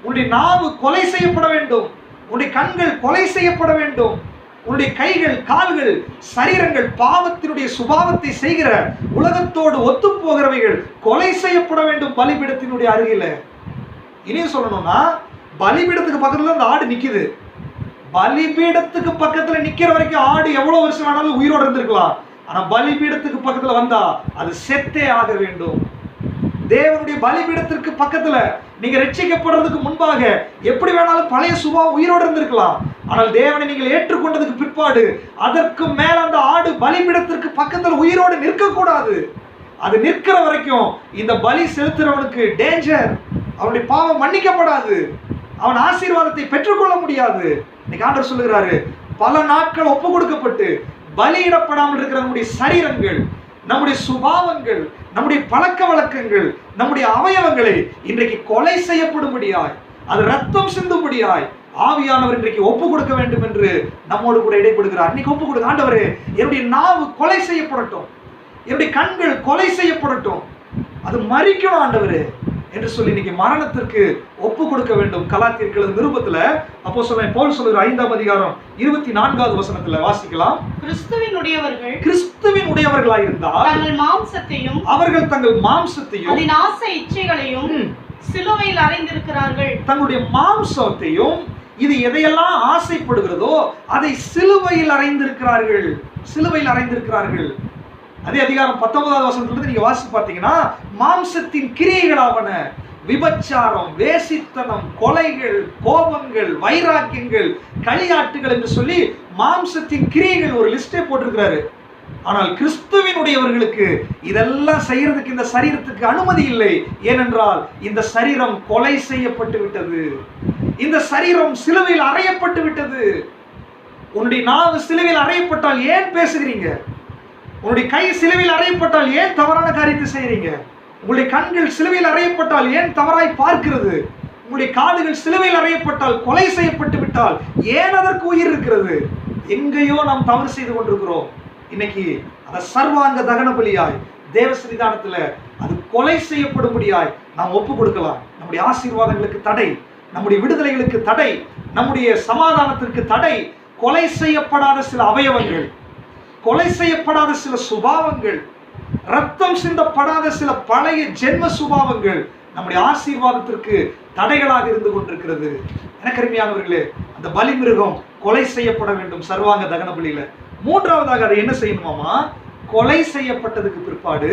உன்னுடைய நாவு கொலை செய்யப்பட வேண்டும், உன்னுடைய கண்கள் கொலை செய்யப்பட வேண்டும். உன்னுடைய கைகள், கால்கள், சரீரங்கள் பாவத்தினுடைய சுபாவத்தை செய்கிற உலகத்தோடு ஒத்து போகிறவைகள் கொலை செய்யப்பட வேண்டும் பலிபீடத்தினுடைய அருகில. இனியும் சொல்லணும்னா, பலிபீடத்துக்கு பக்கத்துல அந்த ஆடு நிக்குது. பலிபீடத்துக்கு பக்கத்துல நிக்கிற வரைக்கும் ஆடு எவ்வளவு வருஷம் வேணாலும் உயிரோடு இருந்திருக்கலாம். ஆனா பலிபீடத்துக்கு பக்கத்துல வந்தா அது செத்தே ஆக வேண்டும். தேவனுடைய பலிபீடத்திற்கு பக்கத்துல நீங்க ரட்சிக்கப்படுறதுக்கு முன்பாக எப்படி வேணாலும் பழைய சுபாவம் உயிரோடு இருந்திருக்கலாம். ஆனால் தேவனை நீங்கள் ஏற்றுக்கொண்டதுக்கு பிற்பாடு அதற்கு மேல அந்த ஆடு பலிபீடத்திற்கு பக்கத்துல உயிரோடு நிற்க கூடாது. அது நிற்கிற வரைக்கும் இந்த பலி செலுத்துறவனுக்கு டேஞ்சர். அவனுடைய பாவம் மன்னிக்கப்படாது, அவன் ஆசீர்வாதத்தை பெற்றுக்கொள்ள முடியாது. இன்னைக்கு ஆண்டவர் சொல்லுகிறாரு, பல நாட்கள் ஒப்பு கொடுக்கப்பட்டு பலியிடப்படாமல் இருக்கிற நம்முடைய சரீரங்கள், நம்முடைய சுபாவங்கள், நம்முடைய பழக்க வழக்கங்கள், நம்முடைய அவயவங்களை இன்றைக்கு கொலை செய்யப்படும்படியாய், அது ரத்தம் சிந்தும்படியாய் ஆவியானவர் இன்றைக்கு ஒப்பு கொடுக்க வேண்டும் என்று நம்மோடு கூட இடைப்படுகிறார். இன்னைக்கு ஒப்பு கொடுக்க, ஆண்டவரே என்னுடைய நாவு கொலை செய்யப்படட்டும், என்னுடைய கண்கள் கொலை செய்யப்படட்டும், அது மரிக்கணும் ஆண்டவரே என்று சொல்லி இன்னைக்கு மரணத்திற்கு ஒப்பு கொடுக்க வேண்டும். கலாத்தியர்கள் நிருபத்துல அப்போஸ்தலன் பவுல் சொல்லுகிற 5ஆம் அதிகாரம் 24வது வசனத்துல வாசிக்கலாம். கிறிஸ்துவின் உடையவர்களாய் இருந்தால் அவர்கள் தங்கள் மாம்சத்தையும் அதன் ஆசை இச்சைகளையும் சிலுவையில் அறைந்திருக்கிறார்கள். தங்களுடைய மாம்சத்தையும் இது எதையெல்லாம் ஆசைப்படுகிறதோ அதை சிலுவையில் அறைந்திருக்கிறார்கள். சிலுவையில் அறைந்திருக்கிறார்கள். அதே அதிகாரம் 19வது வசனத்துல நீங்க வாசி பார்த்தீங்கன்னா, மாம்சத்தின் கிரியைகளாவன விபச்சாரம், வேசித்தனம், கொலைகள், கோபங்கள், வைராக்கியங்கள், களியாட்டுகள் என்று சொல்லி மாம்சத்தின் கிரியைகள் ஒரு லிஸ்டே போட்டிருக்கிறாரு. ஆனால் கிறிஸ்துவினுடையவர்களுக்கு இதெல்லாம் செய்யறதுக்கு இந்த சரீரத்துக்கு அனுமதி இல்லை. ஏனென்றால் இந்த சரீரம் கொலை செய்யப்பட்டு விட்டது. இந்த சரீரம் சிலுவையில் அறையப்பட்டு விட்டது. உன்னுடைய நாவு சிலுவையில் அறையப்பட்டால் ஏன் பேசுகிறீங்க? உங்களுடைய கை சிலுவையில் அறையப்பட்டால் ஏன் தவறான காரியத்தை செய்யறீங்க? உங்களுடைய கண்கள் சிலுவையில் அறையப்பட்டால் ஏன் தவறாய் பார்க்கிறது? உங்களுடைய காதுகள் சிலுவையில் அறையப்பட்டால், கொலை செய்யப்பட்டு விட்டால் ஏன் அதற்கு உயிர் இருக்கிறது? எங்கேயோ நாம் தவறு செய்து கொண்டிருக்கிறோம். இன்னைக்கு அந்த சர்வாங்க தகன பலியாய் தேவ சன்னிதானத்துல அது கொலை செய்யப்படும்படியாய் நாம் ஒப்பு கொடுக்கலாம். நம்முடைய ஆசீர்வாதங்களுக்கு தடை, நம்முடைய விடுதலைகளுக்கு தடை, நம்முடைய சமாதானத்திற்கு தடை, கொலை செய்யப்படாத சில அவயவங்கள், கொலை செய்யப்படாத சில சுபாவங்கள், ரத்தம் சிந்தப்படாத சில பழைய ஜென்ம சுபாவங்கள் நம்முடைய ஆசீர்வாதத்திற்கு தடைகளாக இருந்து கொண்டிருக்கிறது. எனக்கு அருமையானவர்களே, அந்த பலி மிருகம் கொலை செய்யப்பட வேண்டும் சர்வாங்க தகன பலியில. மூன்றாவதாக அதை என்ன செய்யணுமாமா? கொலை செய்யப்பட்டதுக்கு பிற்பாடு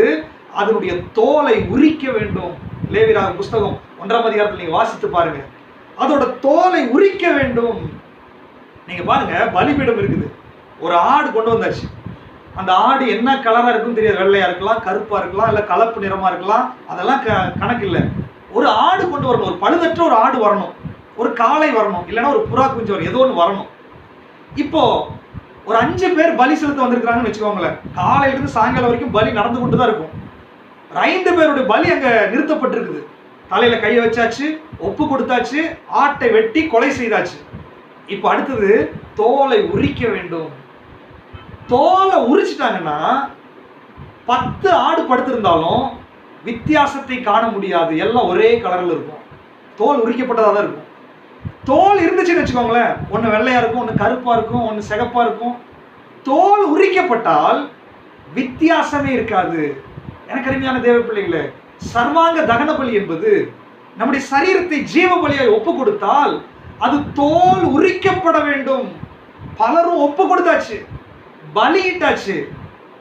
அதனுடைய தோலை உரிக்க வேண்டும். லேவியராகமம் புஸ்தகம் 1ஆம் அதிகாரத்தில் நீங்க வாசித்து பாருங்க. அதோட தோலை உரிக்க வேண்டும். நீங்க பாருங்க, பலிபீடம் இருக்குது, ஒரு ஆடு கொண்டு வந்தாச்சு. அந்த ஆடு என்ன கலரா இருக்கும் தெரியாது, வெள்ளையா இருக்கலாம், கருப்பா இருக்கலாம், இல்ல கலப்பு நிறமா இருக்கலாம், அதெல்லாம் கணக்கு இல்லை. ஒரு ஆடு கொண்டு வரணும், ஒரு பழுதற்ற ஒரு ஆடு வரணும், ஒரு காளை வரணும், இல்லைன்னா ஒரு புறா குஞ்சு வரும், ஏதோ ஒன்று வரணும். இப்போ ஒரு 5 பேர் பலி செலுத்த வந்திருக்கிறாங்கன்னு வச்சுக்கோங்களேன். காலையில இருந்து சாயங்காலம் வரைக்கும் பலி நடந்து கொண்டு தான் இருக்கும். ஒரு 5 பேருடைய பலி அங்க நிறுத்தப்பட்டிருக்குது. தலையில கையை வச்சாச்சு, ஒப்பு கொடுத்தாச்சு, ஆட்டை வெட்டி கொலை செய்தாச்சு. இப்ப அடுத்தது தோலை உரிக்க வேண்டும். தோலை உரிச்சிட்டாங்கன்னா 10 ஆடு படுத்திருந்தாலும் வித்தியாசத்தை காண முடியாது, எல்லாம் ஒரே கலர்ல இருக்கும். தோல் உரிக்கப்பட்டதாக தான் இருக்கும். தோல் இருந்துச்சுன்னு வச்சுக்கோங்களேன், ஒன்று வெள்ளையா இருக்கும், ஒன்று கருப்பா இருக்கும், ஒன்று சிகப்பா இருக்கும். தோல் உரிக்கப்பட்டால் வித்தியாசமே இருக்காது. எனக்கு அருமையான தேவ பிள்ளைகளே, சர்வாங்க தகன பலி என்பது நம்முடைய சரீரத்தை ஜீவ பலியாய் ஒப்பு கொடுத்தால் அது தோல் உரிக்கப்பட வேண்டும். பலரும் ஒப்பு கொடுத்தாச்சு, பலியிட்டாச்சு,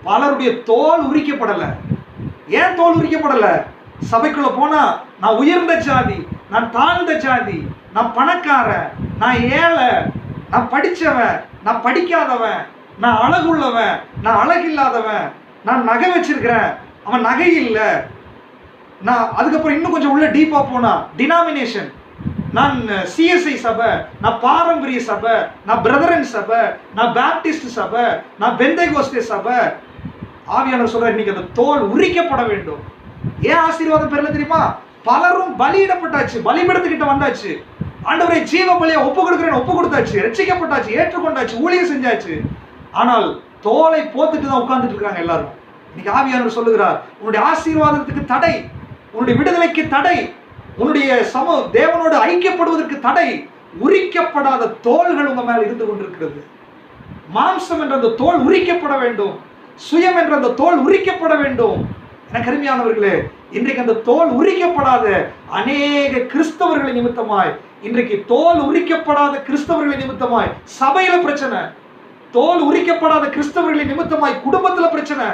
பலருடைய தோல் உரிக்கப்படல. ஏன் தோல் உரிக்கப்படல? சபைக்குள்ள போனா நான் உயர்ந்த ஜாதி, நான் தாழ்ந்த ஜாதி, நான் பணக்காரன், நான் ஏழை, நான் படிச்சவன், நான் படிக்காதவன், நான் அழகுள்ளவன், நான் அழகில்லாதவன், நான் நகை வச்சிருக்கிறேன், அவன் நகை இல்லை. நான் அதுக்கப்புறம் இன்னும் கொஞ்சம் உள்ள டீப்பா போனா டினாமினேஷன், நான் சிஎஸ்ஐ சபை, நான் பாரம்பரிய சபை, நான் பிரதரன் சபை, நான் பேப்டிஸ்ட் சபை, நான் பெந்தைகோஸ்தே சபை. ஆவியானவர் சொல்றார், இன்னைக்கு அந்த தோல் உரிக்கப்பட வேண்டும். ஏன் ஆசீர்வாதம் பெறல தெரியுமா? பலரும் பலியிடப்பட்டாச்சு, பலிபீடத்துக்கிட்ட வந்தாச்சு, ஆண்டவரை ஜீவ பலியா ஒப்பு கொடுக்கிறேன், ஒப்பு கொடுத்தாச்சு, ரட்சிக்கப்பட்டாச்சு, ஏற்றுக்கொண்டாச்சு, ஊழியம் செஞ்சாச்சு. ஆனால் தோலை போத்துட்டு தான் உட்கார்ந்துட்டு இருக்காங்க எல்லாரும். இன்னைக்கு ஆவியானவர் சொல்லுகிறார், உன்னுடைய ஆசீர்வாதத்துக்கு தடை, உன்னுடைய விடுதலைக்கு தடை, உன்னுடைய தேவனோடு ஐக்கியப்படுவதற்கு தடை, உரிக்கப்படாத தோள்கள் உங்க மேல இருந்து கொண்டிருக்கிறது. மாம்சம் என்ற அந்த தோல் உரிக்கப்பட வேண்டும். சுயம் என்ற அந்த தோல் உரிக்கப்பட வேண்டும். எனக்கு அருமையானவர்களே, இன்றைக்கு அந்த தோல் உரிக்கப்படாத அநேக கிறிஸ்தவர்களை நிமித்தமாய், இன்றைக்கு தோல் உரிக்கப்படாத கிறிஸ்தவர்களை நிமித்தமாய் சபையில பிரச்சனை, தோல் உரிக்கப்படாத கிறிஸ்தவர்களை நிமித்தமாய் குடும்பத்துல பிரச்சனை,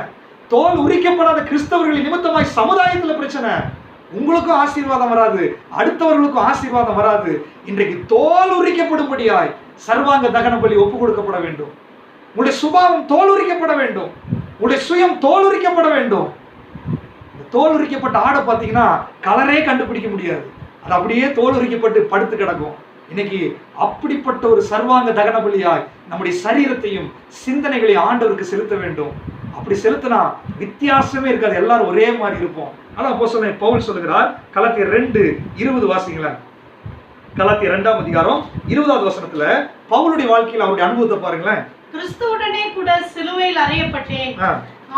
தோல் உரிக்கப்படாத கிறிஸ்தவர்களை நிமித்தமாய் சமுதாயத்துல பிரச்சனை. உங்களுக்கும் ஆசீர்வாதம் வராது, அடுத்தவர்களுக்கும் ஆசீர்வாதம் வராது. இன்றைக்கு தோல் உரிக்கப்படும்படியாய் சர்வாங்க தகன பலி ஒப்பு கொடுக்கப்பட வேண்டும். உங்களுடைய சுபாவம் தோல் உரிக்கப்பட வேண்டும். உங்களுடைய சுயம் தோல் உரிக்கப்பட வேண்டும். தோல் உரிக்கப்பட்ட ஆடை பார்த்தீங்கன்னா கலரே கண்டுபிடிக்க முடியாது. அது அப்படியே தோல் உரிக்கப்பட்டு படுத்து கிடக்கும். இன்னைக்கு அப்படிப்பட்ட ஒரு சர்வாங்க தகன பலியாய் நம்முடைய சரீரத்தையும் சிந்தனைகளையும் ஆண்டவருக்கு செலுத்த வேண்டும். அப்படி செலுத்தினா வித்தியாசமே இருக்காது, எல்லாரும் ஒரே மாதிரி இருப்போம். ஆனா அப்போஸ்தலன் பவுல் சொல்லுகிறார், கலாத்தியர் 2:20 வாசிங்களேன். கலாத்தியர் 2ஆம் அதிகாரம் 20வது வசனத்துல பவுலுடைய வாழ்க்கையில் அவருடைய அனுபவத்தை பாருங்களேன். கிறிஸ்துவுடனே கூட சிலுவையில் அறையப்பட்டேன்,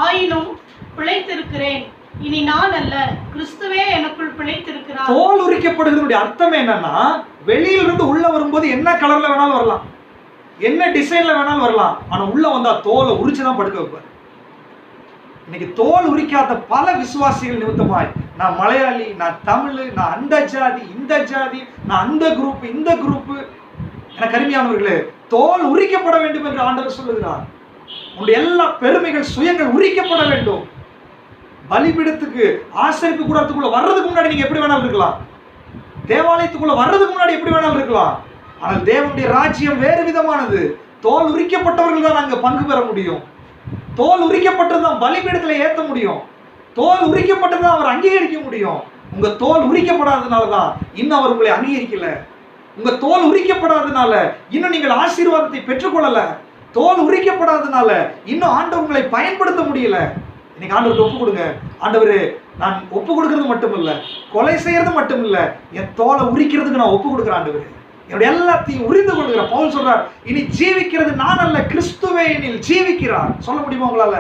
ஆயினும் பிழைத்திருக்கிறேன். இனி நான் அல்ல, கிறிஸ்துவே எனக்குள் பிழைத்திருக்கிறார். தோல் உரிக்கப்படுவதனுடைய அர்த்தம் என்னன்னா, வெளியில இருந்து உள்ள வரும்போது என்ன கலர்ல வேணாலும் வரலாம், என்ன டிசைன்ல வேணாலும் வரலாம். ஆனா உள்ள வந்தா தோலை உரிச்சுதான் படுக்க வைப்பார். இன்னைக்கு தோல் உரிக்காத பல விசுவாசிகள் நிமித்தமாய், நான் மலையாளி, நான் தமிழ், நான் அந்த ஜாதி, இந்த ஜாதி, நான் அந்த குரூப், இந்த குரூப். எனக்கு அருமையானவர்களே, தோல் உரிக்கப்பட வேண்டும் என்று ஆண்டவர் சொல்லுகிறார். உங்களுடைய எல்லா பெருமைகள், சுயங்கள் உரிக்கப்பட வேண்டும். பலிபீடத்துக்கு, ஆசரிப்பு கூடத்துக்குள்ள வர்றதுக்கு முன்னாடி நீங்க எப்படி வேணாலும் இருக்கலாம், தேவாலயத்துக்குள்ள வர்றதுக்கு முன்னாடி எப்படி வேணாலும் இருக்கலாம். ஆனால் தேவனுடைய ராஜ்யம் வேறு விதமானது. தோல் உரிக்கப்பட்டவர்கள் தான் அங்க பங்கு பெற முடியும். தோல் உரிக்கப்பட்டதுதான் பலிபீடத்துல ஏத்த முடியும். தோல் உரிக்கப்பட்டதுதான் அவர் அங்கீகரிக்க முடியும். உங்க தோல் உரிக்கப்படாததுனாலதான் இன்னும் அவர் உங்களை அங்கீகரிக்கல. உங்க தோல் உரிக்கப்படாததுனால இன்னும் நீங்கள் ஆசீர்வாதத்தை பெற்றுக்கொள்ளல. தோல் உரிக்கப்படாததுனால இன்னும் ஆண்டவர் உங்களை பயன்படுத்த முடியல. இன்னைக்கு ஆண்டவருக்கு ஒப்பு கொடுங்க. ஆண்டவரே, நான் ஒப்பு கொடுக்கறது மட்டும் இல்ல, கொலை செய்யறது மட்டும் இல்ல, என் தோலை உரிக்கிறதுக்கு நான் ஒப்பு கொடுக்குறேன். ஆண்டவரே, என்னுடைய எல்லாத்தையும் உரிந்து கொள்கிறேன். பவுல் சொல்றார், இனி ஜீவிக்கிறது நான் அல்ல, கிறிஸ்துவே என்னில் ஜீவிக்கிறார். சொல்ல முடியுமா உங்களால?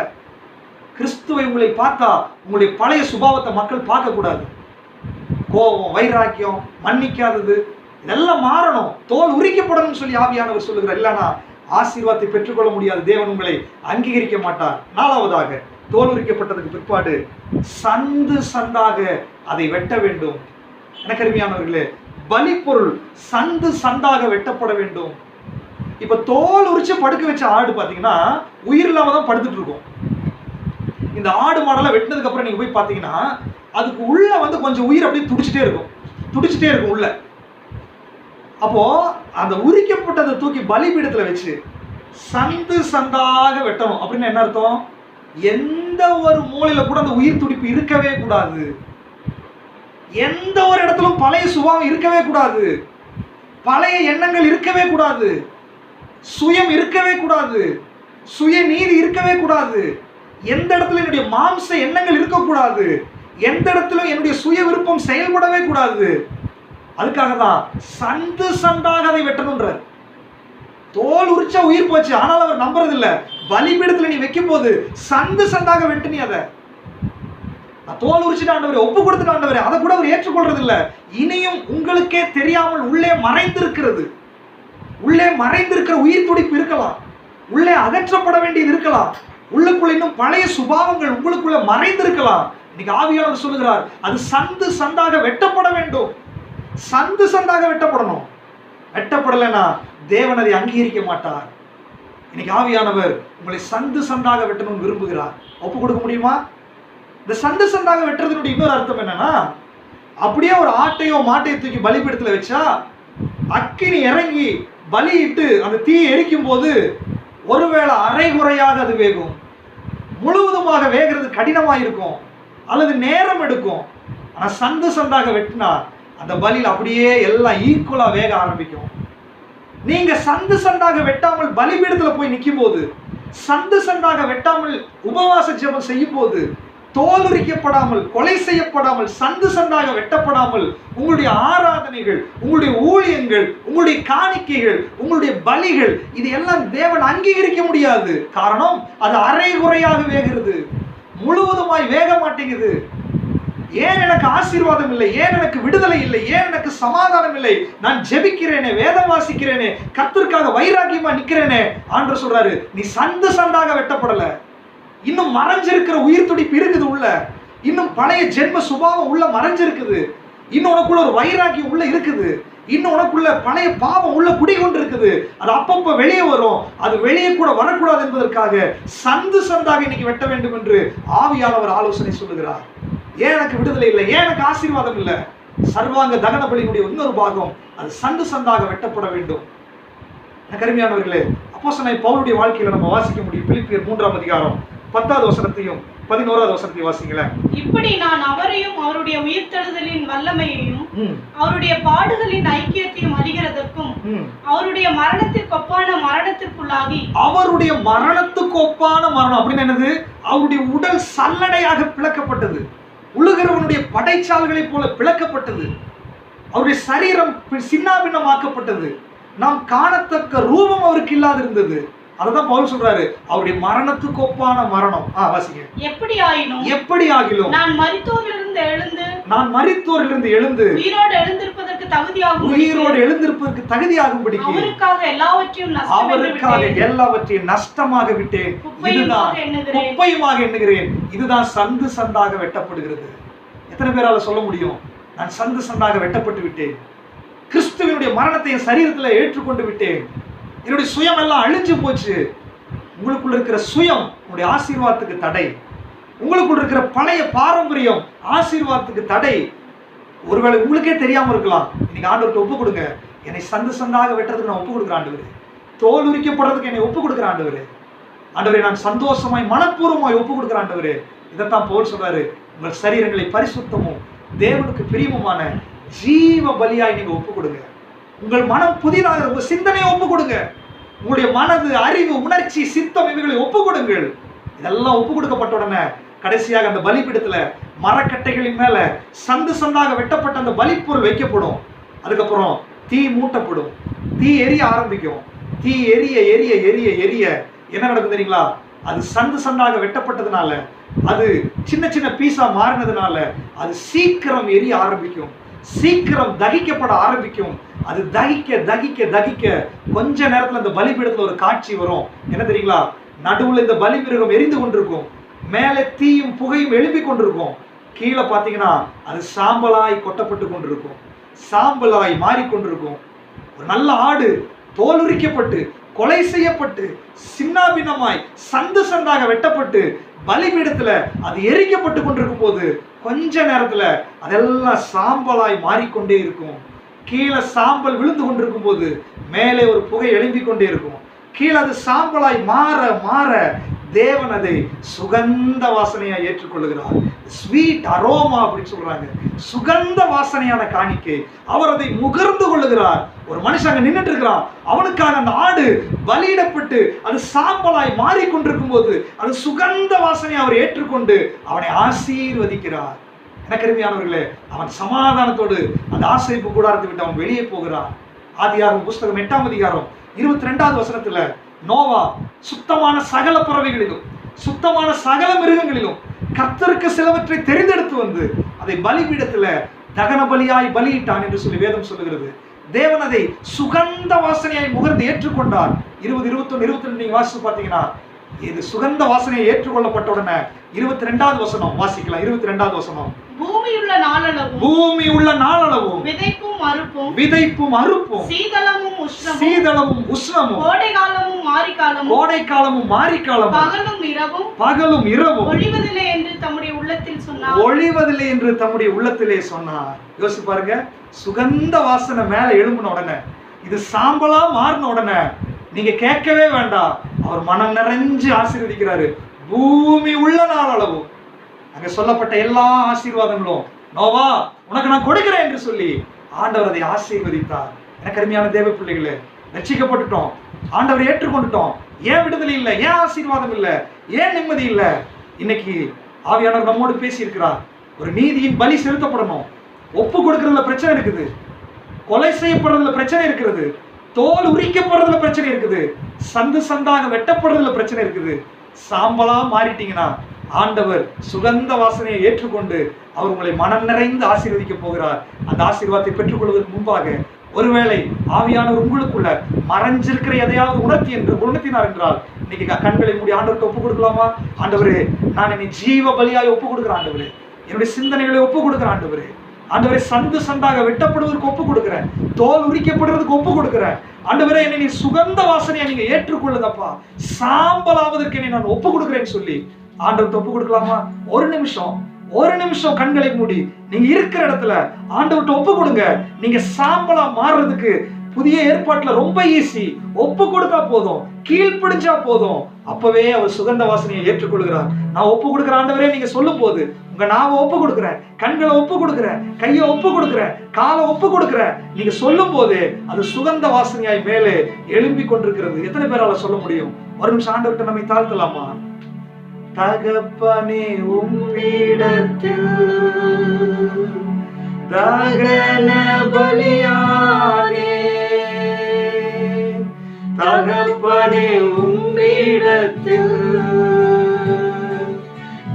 கிறிஸ்துவை உங்களை பார்த்தா உங்களுடைய பழைய சுபாவத்தை மக்கள் பார்க்க கூடாது. கோபம், வைராக்கியம், மன்னிக்காதது, இதெல்லாம் மாறணும். தோல் உரிக்கப்படணும்னு சொல்லி ஆவியானவர் சொல்லுகிறார். இல்லைன்னா ஆசீர்வாதத்தை பெற்றுக்கொள்ள முடியாது. தேவன் உங்களை அங்கீகரிக்க மாட்டார். 4வதாக, தோல் உரிக்கப்பட்டதுக்கு பிற்பாடு சந்து சந்தாக அதை வெட்ட வேண்டும். எனக்கு அருமையானவர்களே, பலிப்பொருள் சந்து சந்தாக வெட்டப்பட வேண்டும். இப்ப தோல் உரிச்சு படுக்க வச்ச ஆடு பாத்தீங்கன்னா உயிர் இல்லாம தான் படுத்துட்டு இருக்கும். இந்த ஆடு மாடெல்லாம் வெட்டினதுக்கு அப்புறம் நீங்க போய் பாத்தீங்கன்னா அதுக்கு உள்ள வந்து கொஞ்சம் உயிர் அப்படியே துடிச்சுட்டே இருக்கும் உள்ள. அப்போ அந்த உரிக்கப்பட்டதை தூக்கி பலிபீடத்துல வச்சு சந்து சந்தாக வெட்டணும். அப்படின்னு என்ன அர்த்தம்? எந்த ஒரு மூலையில கூட அந்த உயிர் துடிப்பு இருக்கவே கூடாது. எந்த ஒரு இடத்திலும் பழைய சுபாவம் இருக்கவே கூடாது. பழைய எண்ணங்கள் இருக்கவே கூடாது. சுயம் இருக்கவே கூடாது. சுய நீதி இருக்கவே கூடாது. எந்த இடத்துல என்னுடைய மாம்ச எண்ணங்கள் இருக்கக்கூடாது. எந்த இடத்திலும் என்னுடைய சுய விருப்பம் செயல்படவே கூடாது. அதுக்காக தான் சந்து சந்தாக அதை வெட்டணும்ன்ற. தோல் உரிச்சா உயிர் போச்சு, ஆனால் அவர் நம்புறது இல்ல. பலிபீடத்துல நீ வைக்கும் போது சந்து சந்தாக வெட்டு. நீ அதை தோல் உரிச்சுட்டு ஆண்டவரே, ஒப்பு கொடுத்துட்டு ஆண்டவரே, அதை கூட அவர் ஏற்றுக்கொள்றது இல்ல. இனியும் உங்களுக்கே தெரியாமல் உள்ளே மறைந்திருக்கிற உயிர் துடிப்பு இருக்கலாம். உள்ளே அகற்றப்பட வேண்டியது இருக்கலாம். உள்ளுக்குள்ள இன்னும் பழைய சுபாவங்கள் உங்களுக்குள்ள மறைந்திருக்கலாம். இன்னைக்கு ஆவியானவர் சொல்லுகிறார், அது சந்து சந்தாக வெட்டப்பட வேண்டும். சந்து சந்தாக வெட்டப்படணும். வெட்டப்படலைன்னா தேவன் அதை அங்கீகரிக்க மாட்டார். இன்னைக்கு ஆவியானவர் உங்களை சந்து சந்தாக வெட்டணும்னு விரும்புகிறார். ஒப்பு கொடுக்க முடியுமா? இந்த சந்து சந்தாக வெட்டுறதுனுடைய இன்னொரு அர்த்தம் என்னன்னா, அப்படியே ஒரு ஆட்டையோ மாட்டையோ தூக்கி பலிபீடத்துல வச்சா அக்கினி இறங்கி பலியிட்டு அந்த தீயை எரிக்கும் போது ஒருவேளை அரைகுறையாக அது வேகும். முழுவதுமாக வேகிறது கடினமாக இருக்கும் அல்லது நேரம் எடுக்கும். ஆனா சந்து சந்தாக வெட்டினா அந்த பலியில் அப்படியே எல்லாம் ஈக்குவலா வேக ஆரம்பிக்கும். நீங்க சந்து சந்தாக வெட்டாமல் பலிபீடத்துல போய் நிற்கும் போது, சந்து சந்தாக வெட்டாமல் உபவாச ஜெபம் செய்யும் போது, தோல் உரிக்கப்படாமல், கொலை செய்யப்படாமல், சந்து சந்தாக வெட்டப்படாமல் உங்களுடைய ஆராதனைகள், உங்களுடைய ஊழியங்கள், உங்களுடைய காணிக்கைகள், உங்களுடைய பலிகள், இது எல்லாம் தேவன் அங்கீகரிக்க முடியாது. காரணம், அது அரைகுறையாக வேகிறது, முழுவதுமாய் வேக மாட்டேங்குது. ஏன் எனக்கு ஆசீர்வாதம் இல்லை, ஏன் எனக்கு விடுதலை இல்லை, ஏன் எனக்கு சமாதானம் இல்லை, நான் ஜெபிக்கிறேனே, வேதம் வாசிக்கிறேனே, கர்த்தருக்காக வைராக்கியமா நிக்கிறேனே. ஆண்டவர் சொல்றாரு, நீ சந்து சந்தாக வெட்டப்படல, இன்னும் மறைஞ்சிருக்கிற உயிர் துடிப்பு இருக்குது உள்ள, இன்னும் பழைய ஜென்ம சுபாவம் உள்ள மறைஞ்சிருக்குது, இன்னும் உனக்குள்ள ஒரு வைராக்கியம் உள்ள இருக்குது, இன்னும் உனக்குள்ள பழைய பாவம் உள்ள குடிகொண்டு இருக்குது. அது அப்பப்ப வெளியே வரும், அது வெளியே கூட வரக்கூடாது என்பதற்காக சந்து சந்தாக இன்னைக்கு வெட்ட வேண்டும் என்று ஆவியானவர் ஆலோசனை சொல்லுகிறார். ஏன் எனக்கு விடுதலை இல்லை, ஏன் எனக்கு ஆசீர்வாதம் இல்லை, சர்வாங்க தகன பலியினுடைய இன்னொரு பாகம் அது சந்து சந்தாக வெட்டப்பட வேண்டும். கருமையானவர்களே, அப்போஸ்தலனாகிய பவுலுடைய வாழ்க்கையில நம்ம வாசிக்க முடியும். பிலிப்பியர் 3ஆம் அதிகாரம் 10வது வசனத்தையும் 11வது வசனத்தையும் வாசிங்களேன். இப்படி நான் அவரையும் அவருடைய உயிர்த்தெழுதலின் வல்லமையையும் அவருடைய பாடுகளின் ஐக்கியத்தையும் அறிகிறதற்கும் அவருடைய மரணத்திற்கு ஒப்பான மரணத்திற்குள்ளாகி, அவருடைய மரணத்துக்கு ஒப்பான மரணம் அப்படின்னு என்னது? அவருடைய உடல் சல்லடையாக பிளக்கப்பட்டது, உழுகிறவனுடைய படைச்சால்களை போல பிளக்கப்பட்டது, அவருடைய சரீரம் சின்னாபின்னமாக்கப்பட்டது, நாம் காணத்தக்க ரூபம் அவருக்கு இல்லாது இருந்தது. அததான் பவுல் சொல்றாரு, அவருடைய மரணத்துக்கு ஒப்பான மரணம். வாசிங்க. எப்படி ஆகிலும் நான் மரித்தோரிலிருந்து எழுந்து உயிரோடு எழுந்திருப்பதற்கு தகுதியாகும்படிக்கு அவருக்காக எல்லாவற்றையும் நஷ்டமாக விட்டேன், குப்பையுமாக எண்ணுகிறேன். இதுதான் சந்து சந்தாக வெட்டப்படுகிறது. எத்தனை பேரால சொல்ல முடியும், நான் சந்து சந்தாக வெட்டப்பட்டு விட்டேன், கிறிஸ்துவினுடைய மரணத்தை என் சரீரத்தில் ஏற்றுக்கொண்டு விட்டேன், என்னுடைய சுயம் எல்லாம் அழிஞ்சு போச்சு. உங்களுக்குள்ள இருக்கிற சுயம் உங்களுடைய ஆசீர்வாதத்துக்கு தடை, உங்களுக்குள்ள இருக்கிற பழைய பாரம்பரியம் ஆசீர்வாதத்துக்கு தடை. ஒருவேளை உங்களுக்கே தெரியாம இருக்கலாம். இன்னைக்கு ஆண்டவர்கிட்ட ஒப்பு கொடுங்க, என்னை சந்து சந்தாக வெட்டுறதுக்கு நான் ஒப்பு கொடுக்குறேன் ஆண்டவரே, தோல் உரிக்கப்படுறதுக்கு என்னை ஒப்பு கொடுக்குறேன் ஆண்டவரே, ஆண்டவரே நான் சந்தோஷமாய் மனப்பூர்வமாய் ஒப்பு கொடுக்குறேன் ஆண்டவரே. இதைத்தான் பவுல் சொல்றாரு, உங்கள் சரீரங்களை பரிசுத்தமும் தேவனுக்கு பிரியமுமான ஜீவ பலியாய் நீங்க ஒப்பு கொடுங்க. உங்கள் மனம் புதிதாக, உங்க சிந்தனையை ஒப்பு கொடுங்க, உங்களுடைய மனது, அறிவு, உணர்ச்சி, சித்தம் இவைகளை ஒப்பு கொடுங்கள். இதெல்லாம் ஒப்பு கொடுக்கப்பட்ட உடனே கடைசியாக அந்த பலிபீடத்துல மரக்கட்டைகளின் மேல சந்து சந்தாக வெட்டப்பட்ட அந்த பலிப்பொருள் வைக்கப்படும். அதுக்கப்புறம் தீ மூட்டப்படும், தீ எரிய ஆரம்பிக்கும். தீ எரிய எரிய எரிய எரிய என்ன நடக்கும் தெரியுங்களா? அது சந்து சந்தாக வெட்டப்பட்டதுனால, அது சின்ன சின்ன பீஸா மாறினதுனால அது சீக்கிரம் எரிய ஆரம்பிக்கும், சீக்கிரம் தகிக்கப்பட ஆரம்பிக்கும். அது தகிக்க தகிக்க தகிக்க கொஞ்ச நேரத்துல அந்த பலிபீடத்துல ஒரு காட்சி வரும். என்ன தெரியுங்களா? நடுவுல இந்த பலிமிருகம் எரிந்து கொண்டிருக்கும், மேலே தீயும் புகையும் எழுப்பி கொண்டிருக்கும், கீழே பாத்தீங்கன்னா அது சாம்பலாய் கொட்டப்பட்டு கொண்டிருக்கும், சாம்பலாய் மாறிக்கொண்டிருக்கும். ஒரு நல்ல ஆடு தோல் உரிக்கப்பட்டு கொலை செய்யப்பட்டு சின்னாபின்னமாய் சந்து சந்தாக வெட்டப்பட்டு பலிபீடத்துல அது எரிக்கப்பட்டு கொண்டிருக்கும் போது கொஞ்ச நேரத்துல அதெல்லாம் சாம்பலாய் மாறிக்கொண்டே இருக்கும். கீழே சாம்பல் விழுந்து கொண்டிருக்கும் போது மேலே ஒரு புகை எழும்பிக் கொண்டே இருக்கும். கீழே அது சாம்பலாய் மாற மாற தேவன் அதை சுகந்த வாசனையா ஏற்றுக்கொள்ளுகிறார். ஸ்வீட் அரோமா அப்படின்னு சொல்றாங்க, சுகந்த வாசனையான காணிக்கை. அவர் அதை முகர்ந்து கொள்ளுகிறார். ஒரு மனுஷன் அங்க நின்றுட்டு இருக்கிறான், அவனுக்கான அந்த ஆடு பலியிடப்பட்டு அது சாம்பலாய் மாறிக்கொண்டிருக்கும் போது அது சுகந்த வாசனையை அவர் ஏற்றுக்கொண்டு அவனை ஆசீர்வதிக்கிறார். எனக்கு அருமையானவர்களே, அவன் சமாதானத்தோடு அந்த ஆசரிப்பு கூடாரத்தை விட்டு அவன் வெளியே போகிறான். ஆதியாகமம் புஸ்தகம் 8ஆம் அதிகாரம் 22வது வசனத்துல, நோவா சுத்தமான சகல பறவைகளிலும் சுத்தமான சகல மிருகங்களிலும் கர்த்தருக்கு சிலவற்றை தெரிந்தெடுத்து வந்து அதை பலிபீடத்துல தகன பலியாய் பலியிட்டான் என்று சொல்லி வேதம் சொல்லுகிறது. தேவன் அதை சுகந்த வாசனையாய் முகர்ந்து ஏற்றுக்கொண்டார். 20, 21, 22 நீங்க வாசித்து பார்த்தீங்கன்னா இது சுகந்த வாசனையை ஏற்றுக்கொள்ளப்பட்ட உடனே 22வது வசனம் வாசிக்கலாம். 22வது வசனம், பூமி உள்ள நாளளவும் விதைப்பும் அறுப்பும் சீதளமும் உஷ்ணமும் கோடைக்காலமும் மாரிக்காலமும் பகலும் இரவும் ஒழிவதில்லை என்று தம்முடைய உள்ளத்திலே சொன்னார். யோசிச்சு பாருங்க, சுகந்த வாசனை மேல எழும்பின உடனே, இது சாம்பலா மாறின உடனே நீங்க கேட்கவே வேண்டாம், அவர் மனம் நிறைஞ்சு ஆசீர்வதிக்கிறாரு. பூமி உள்ள நாளளவும் அங்க சொல்லப்பட்ட எல்லா ஆசீர்வாதங்களும், நோவா உனக்கு நான் கொடுக்கிறேன் என்று சொல்லி ஆண்டவர் அதை ஆசீர்வதித்தார். எனக்கு அருமையான தேவ பிள்ளைகளே, ரட்சிக்கப்பட்டுட்டோம், ஆண்டவர் ஏற்றுக்கொண்டுட்டோம். ஏன் விடுதலை இல்லை, ஏன் ஆசீர்வாதம் இல்லை, ஏன் நிம்மதி இல்லை? இன்னைக்கு ஆவியானவர் நம்மோடு பேசி இருக்கிறார். ஒரு நீதியின் பலி செலுத்தப்படணும். ஒப்பு கொடுக்கறதுல பிரச்சனை இருக்குது, கொலை செய்யப்படுறதுல பிரச்சனை இருக்கிறது, தோல் உரிக்கப்படுறதுல பிரச்சனை இருக்குது, சந்து சந்தாக வெட்டப்படுறதுல பிரச்சனை இருக்குது. சாம்பலா மாறிட்டீங்கன்னா ஆண்டவர் சுகந்த வாசனையை ஏற்றுக்கொண்டு அவர் உங்களை மனம் நிறைந்து ஆசீர்வதிக்க போகிறார். அந்த ஆசீர்வாதத்தை பெற்றுக்கொள்வதற்கு முன்பாக ஒருவேளை ஆவியானவர் உங்களுக்குள்ள மறைஞ்சிருக்கிற எதையாவது உணர்த்தினார் என்றால் இன்னைக்கு கண்களை மூடி ஆண்டவர்கிட்ட ஒப்பு கொடுக்கலாமா? ஆண்டவரே, நான் என்னை ஜீவ பலியாய் ஒப்பு கொடுக்கிறேன் ஆண்டவரே. என்னுடைய சிந்தனைகளை ஒப்பு கொடுக்கிறேன் ஆண்டவரே. ஆண்டவரே, சந்து சந்தாக வெட்டப்படுவதற்கு ஒப்பு கொடுக்கிறேன், தோல் உரிக்கப்படுறதுக்கு ஒப்பு கொடுக்கிறேன். ஆண்டவரே, என்னை நீ சுகந்த வாசனையை நீங்க ஏற்றுக்கொள்ளுங்கப்பா, சாம்பலாவதற்கு என்னை நான் ஒப்பு கொடுக்கிறேன்னு சொல்லி ஆண்டவர்கிட்ட ஒப்பு கொடுக்கலாமா? ஒரு நிமிஷம் கண்களை மூடி நீங்க இருக்கிற இடத்துல ஆண்டவர்கிட்ட ஒப்பு கொடுங்க. நீங்க சாம்பலா மாறுறதுக்கு புதிய ஏற்பாட்டுல ரொம்ப ஈஸி. ஒப்பு கொடுத்தா போதும், கீழ்ப்பிடிச்சா போதும், அப்பவே அவர் சுகந்த வாசனையை ஏற்றுக்கொள்கிறார். நான் ஒப்பு கொடுக்குற ஆண்டவரே நீங்க சொல்லும் போது உங்க நாவை ஒப்பு கொடுக்குறேன், கண்களை ஒப்பு கொடுக்குறேன், கையை ஒப்பு கொடுக்குறேன், காலை ஒப்பு கொடுக்குறேன், நீங்க சொல்லும் போது அது சுகந்த வாசனையாய் மேலே எழும்பி கொண்டிருக்கிறது. எத்தனை பேரால சொல்ல முடியும்? ஒரு நிமிஷம் ஆண்டவர்கிட்ட நம்மை தாழ்த்தலாமா? தகப்பனே, உம்மிடத்தில் தகன பலியானே. தகப்பனே, உம்மிடத்தில்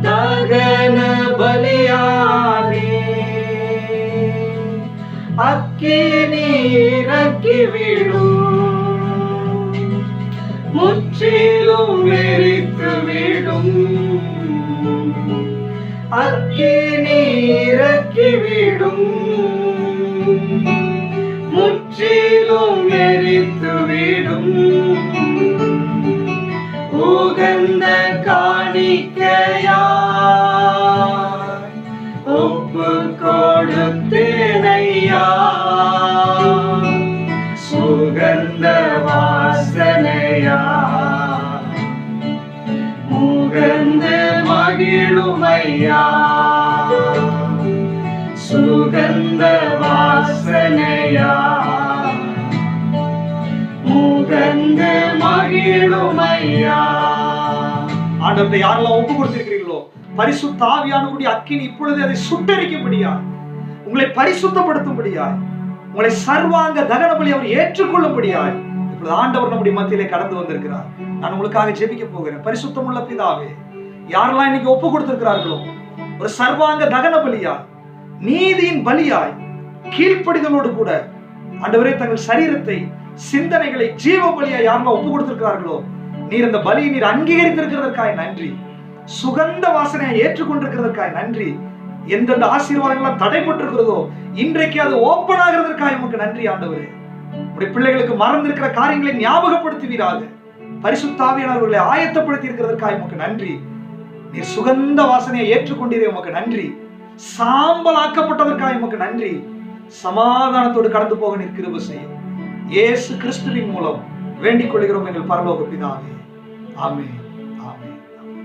தகன பலியானே. அக்கினி இறக்கிவிடும், முற்றிலும் எரித்து விடும். அக்கினி இறக்கிவிடும், முற்றிலும் எரித்து விடும். உகந்த காணிக்கையா ஒப்பு கொடுத்தேனையா, சுகந்த வாசனையா முகந்து மகிழுமையா. சுகந்த வாசனையா முகந்து மகிழுமையா. ஆண்டவரை யாரெல்லாம் ஒப்பு கொடுத்திருக்கிறீர்களோ, பரிசுத்த ஆவியானவருடைய அக்கினி இப்பொழுது அதை சுட்டரிக்கும்படியா, உங்களை பரிசுத்தப்படுத்தும்படியா, உங்களை சர்வாங்க தகன பலி அவர் ஏற்றுக்கொள்ளும்படியாய் இப்பொழுது ஆண்டவர் நம்முடைய மத்தியிலே கடந்து வந்திருக்கிறார். நான் உங்களுக்காக ஜெபிக்க போகிறேன். பரிசுத்தமுள்ள பிதாவே, யாரெல்லாம் இன்னைக்கு ஒப்பு கொடுத்திருக்கிறார்களோ, ஒரு சர்வாங்க தகன பலியாய், நீதியின் பலியாய், கீழ்ப்படிதலோடு கூட ஆண்டவரே தங்கள் சரீரத்தை, சிந்தனைகளை ஜீவ பலியாய் யாரெல்லாம் ஒப்பு கொடுத்திருக்கிறார்களோ, நீர் அந்த பலியை நீர் அங்கீகரித்திருக்கிறதற்காக நன்றி. சுகந்த வாசனையை ஏற்றுக்கொண்டிருக்கிறதற்காக நன்றி. எந்தெந்த ஆசீர்வாதங்களாம் தடைப்பட்டிருக்கிறதோ இன்றைக்கு அது ஓப்பன் ஆகிறதற்காக உமக்கு நன்றி ஆண்டவரே. உடைய பிள்ளைகளுக்கு மறந்திருக்கிற காரியங்களை ஞாபகப்படுத்துவீராக. பரிசுத்த ஆவியானவர்களை ஆயத்தப்படுத்தி இருக்கிறதற்காக உமக்கு நன்றி. நீர் சுகந்த வாசனையை ஏற்றுக்கொண்டீரே உமக்கு நன்றி. சாம்பல் ஆக்கப்பட்டதற்காக உமக்கு நன்றி. சமாதானத்தோடு கடந்து போக நீர் கிருபை செய்யும். இயேசு கிறிஸ்துவின் மூலம் வேண்டிக் கொள்கிறோம் எங்கள் பரலோக பிதாவே. ஆமென்.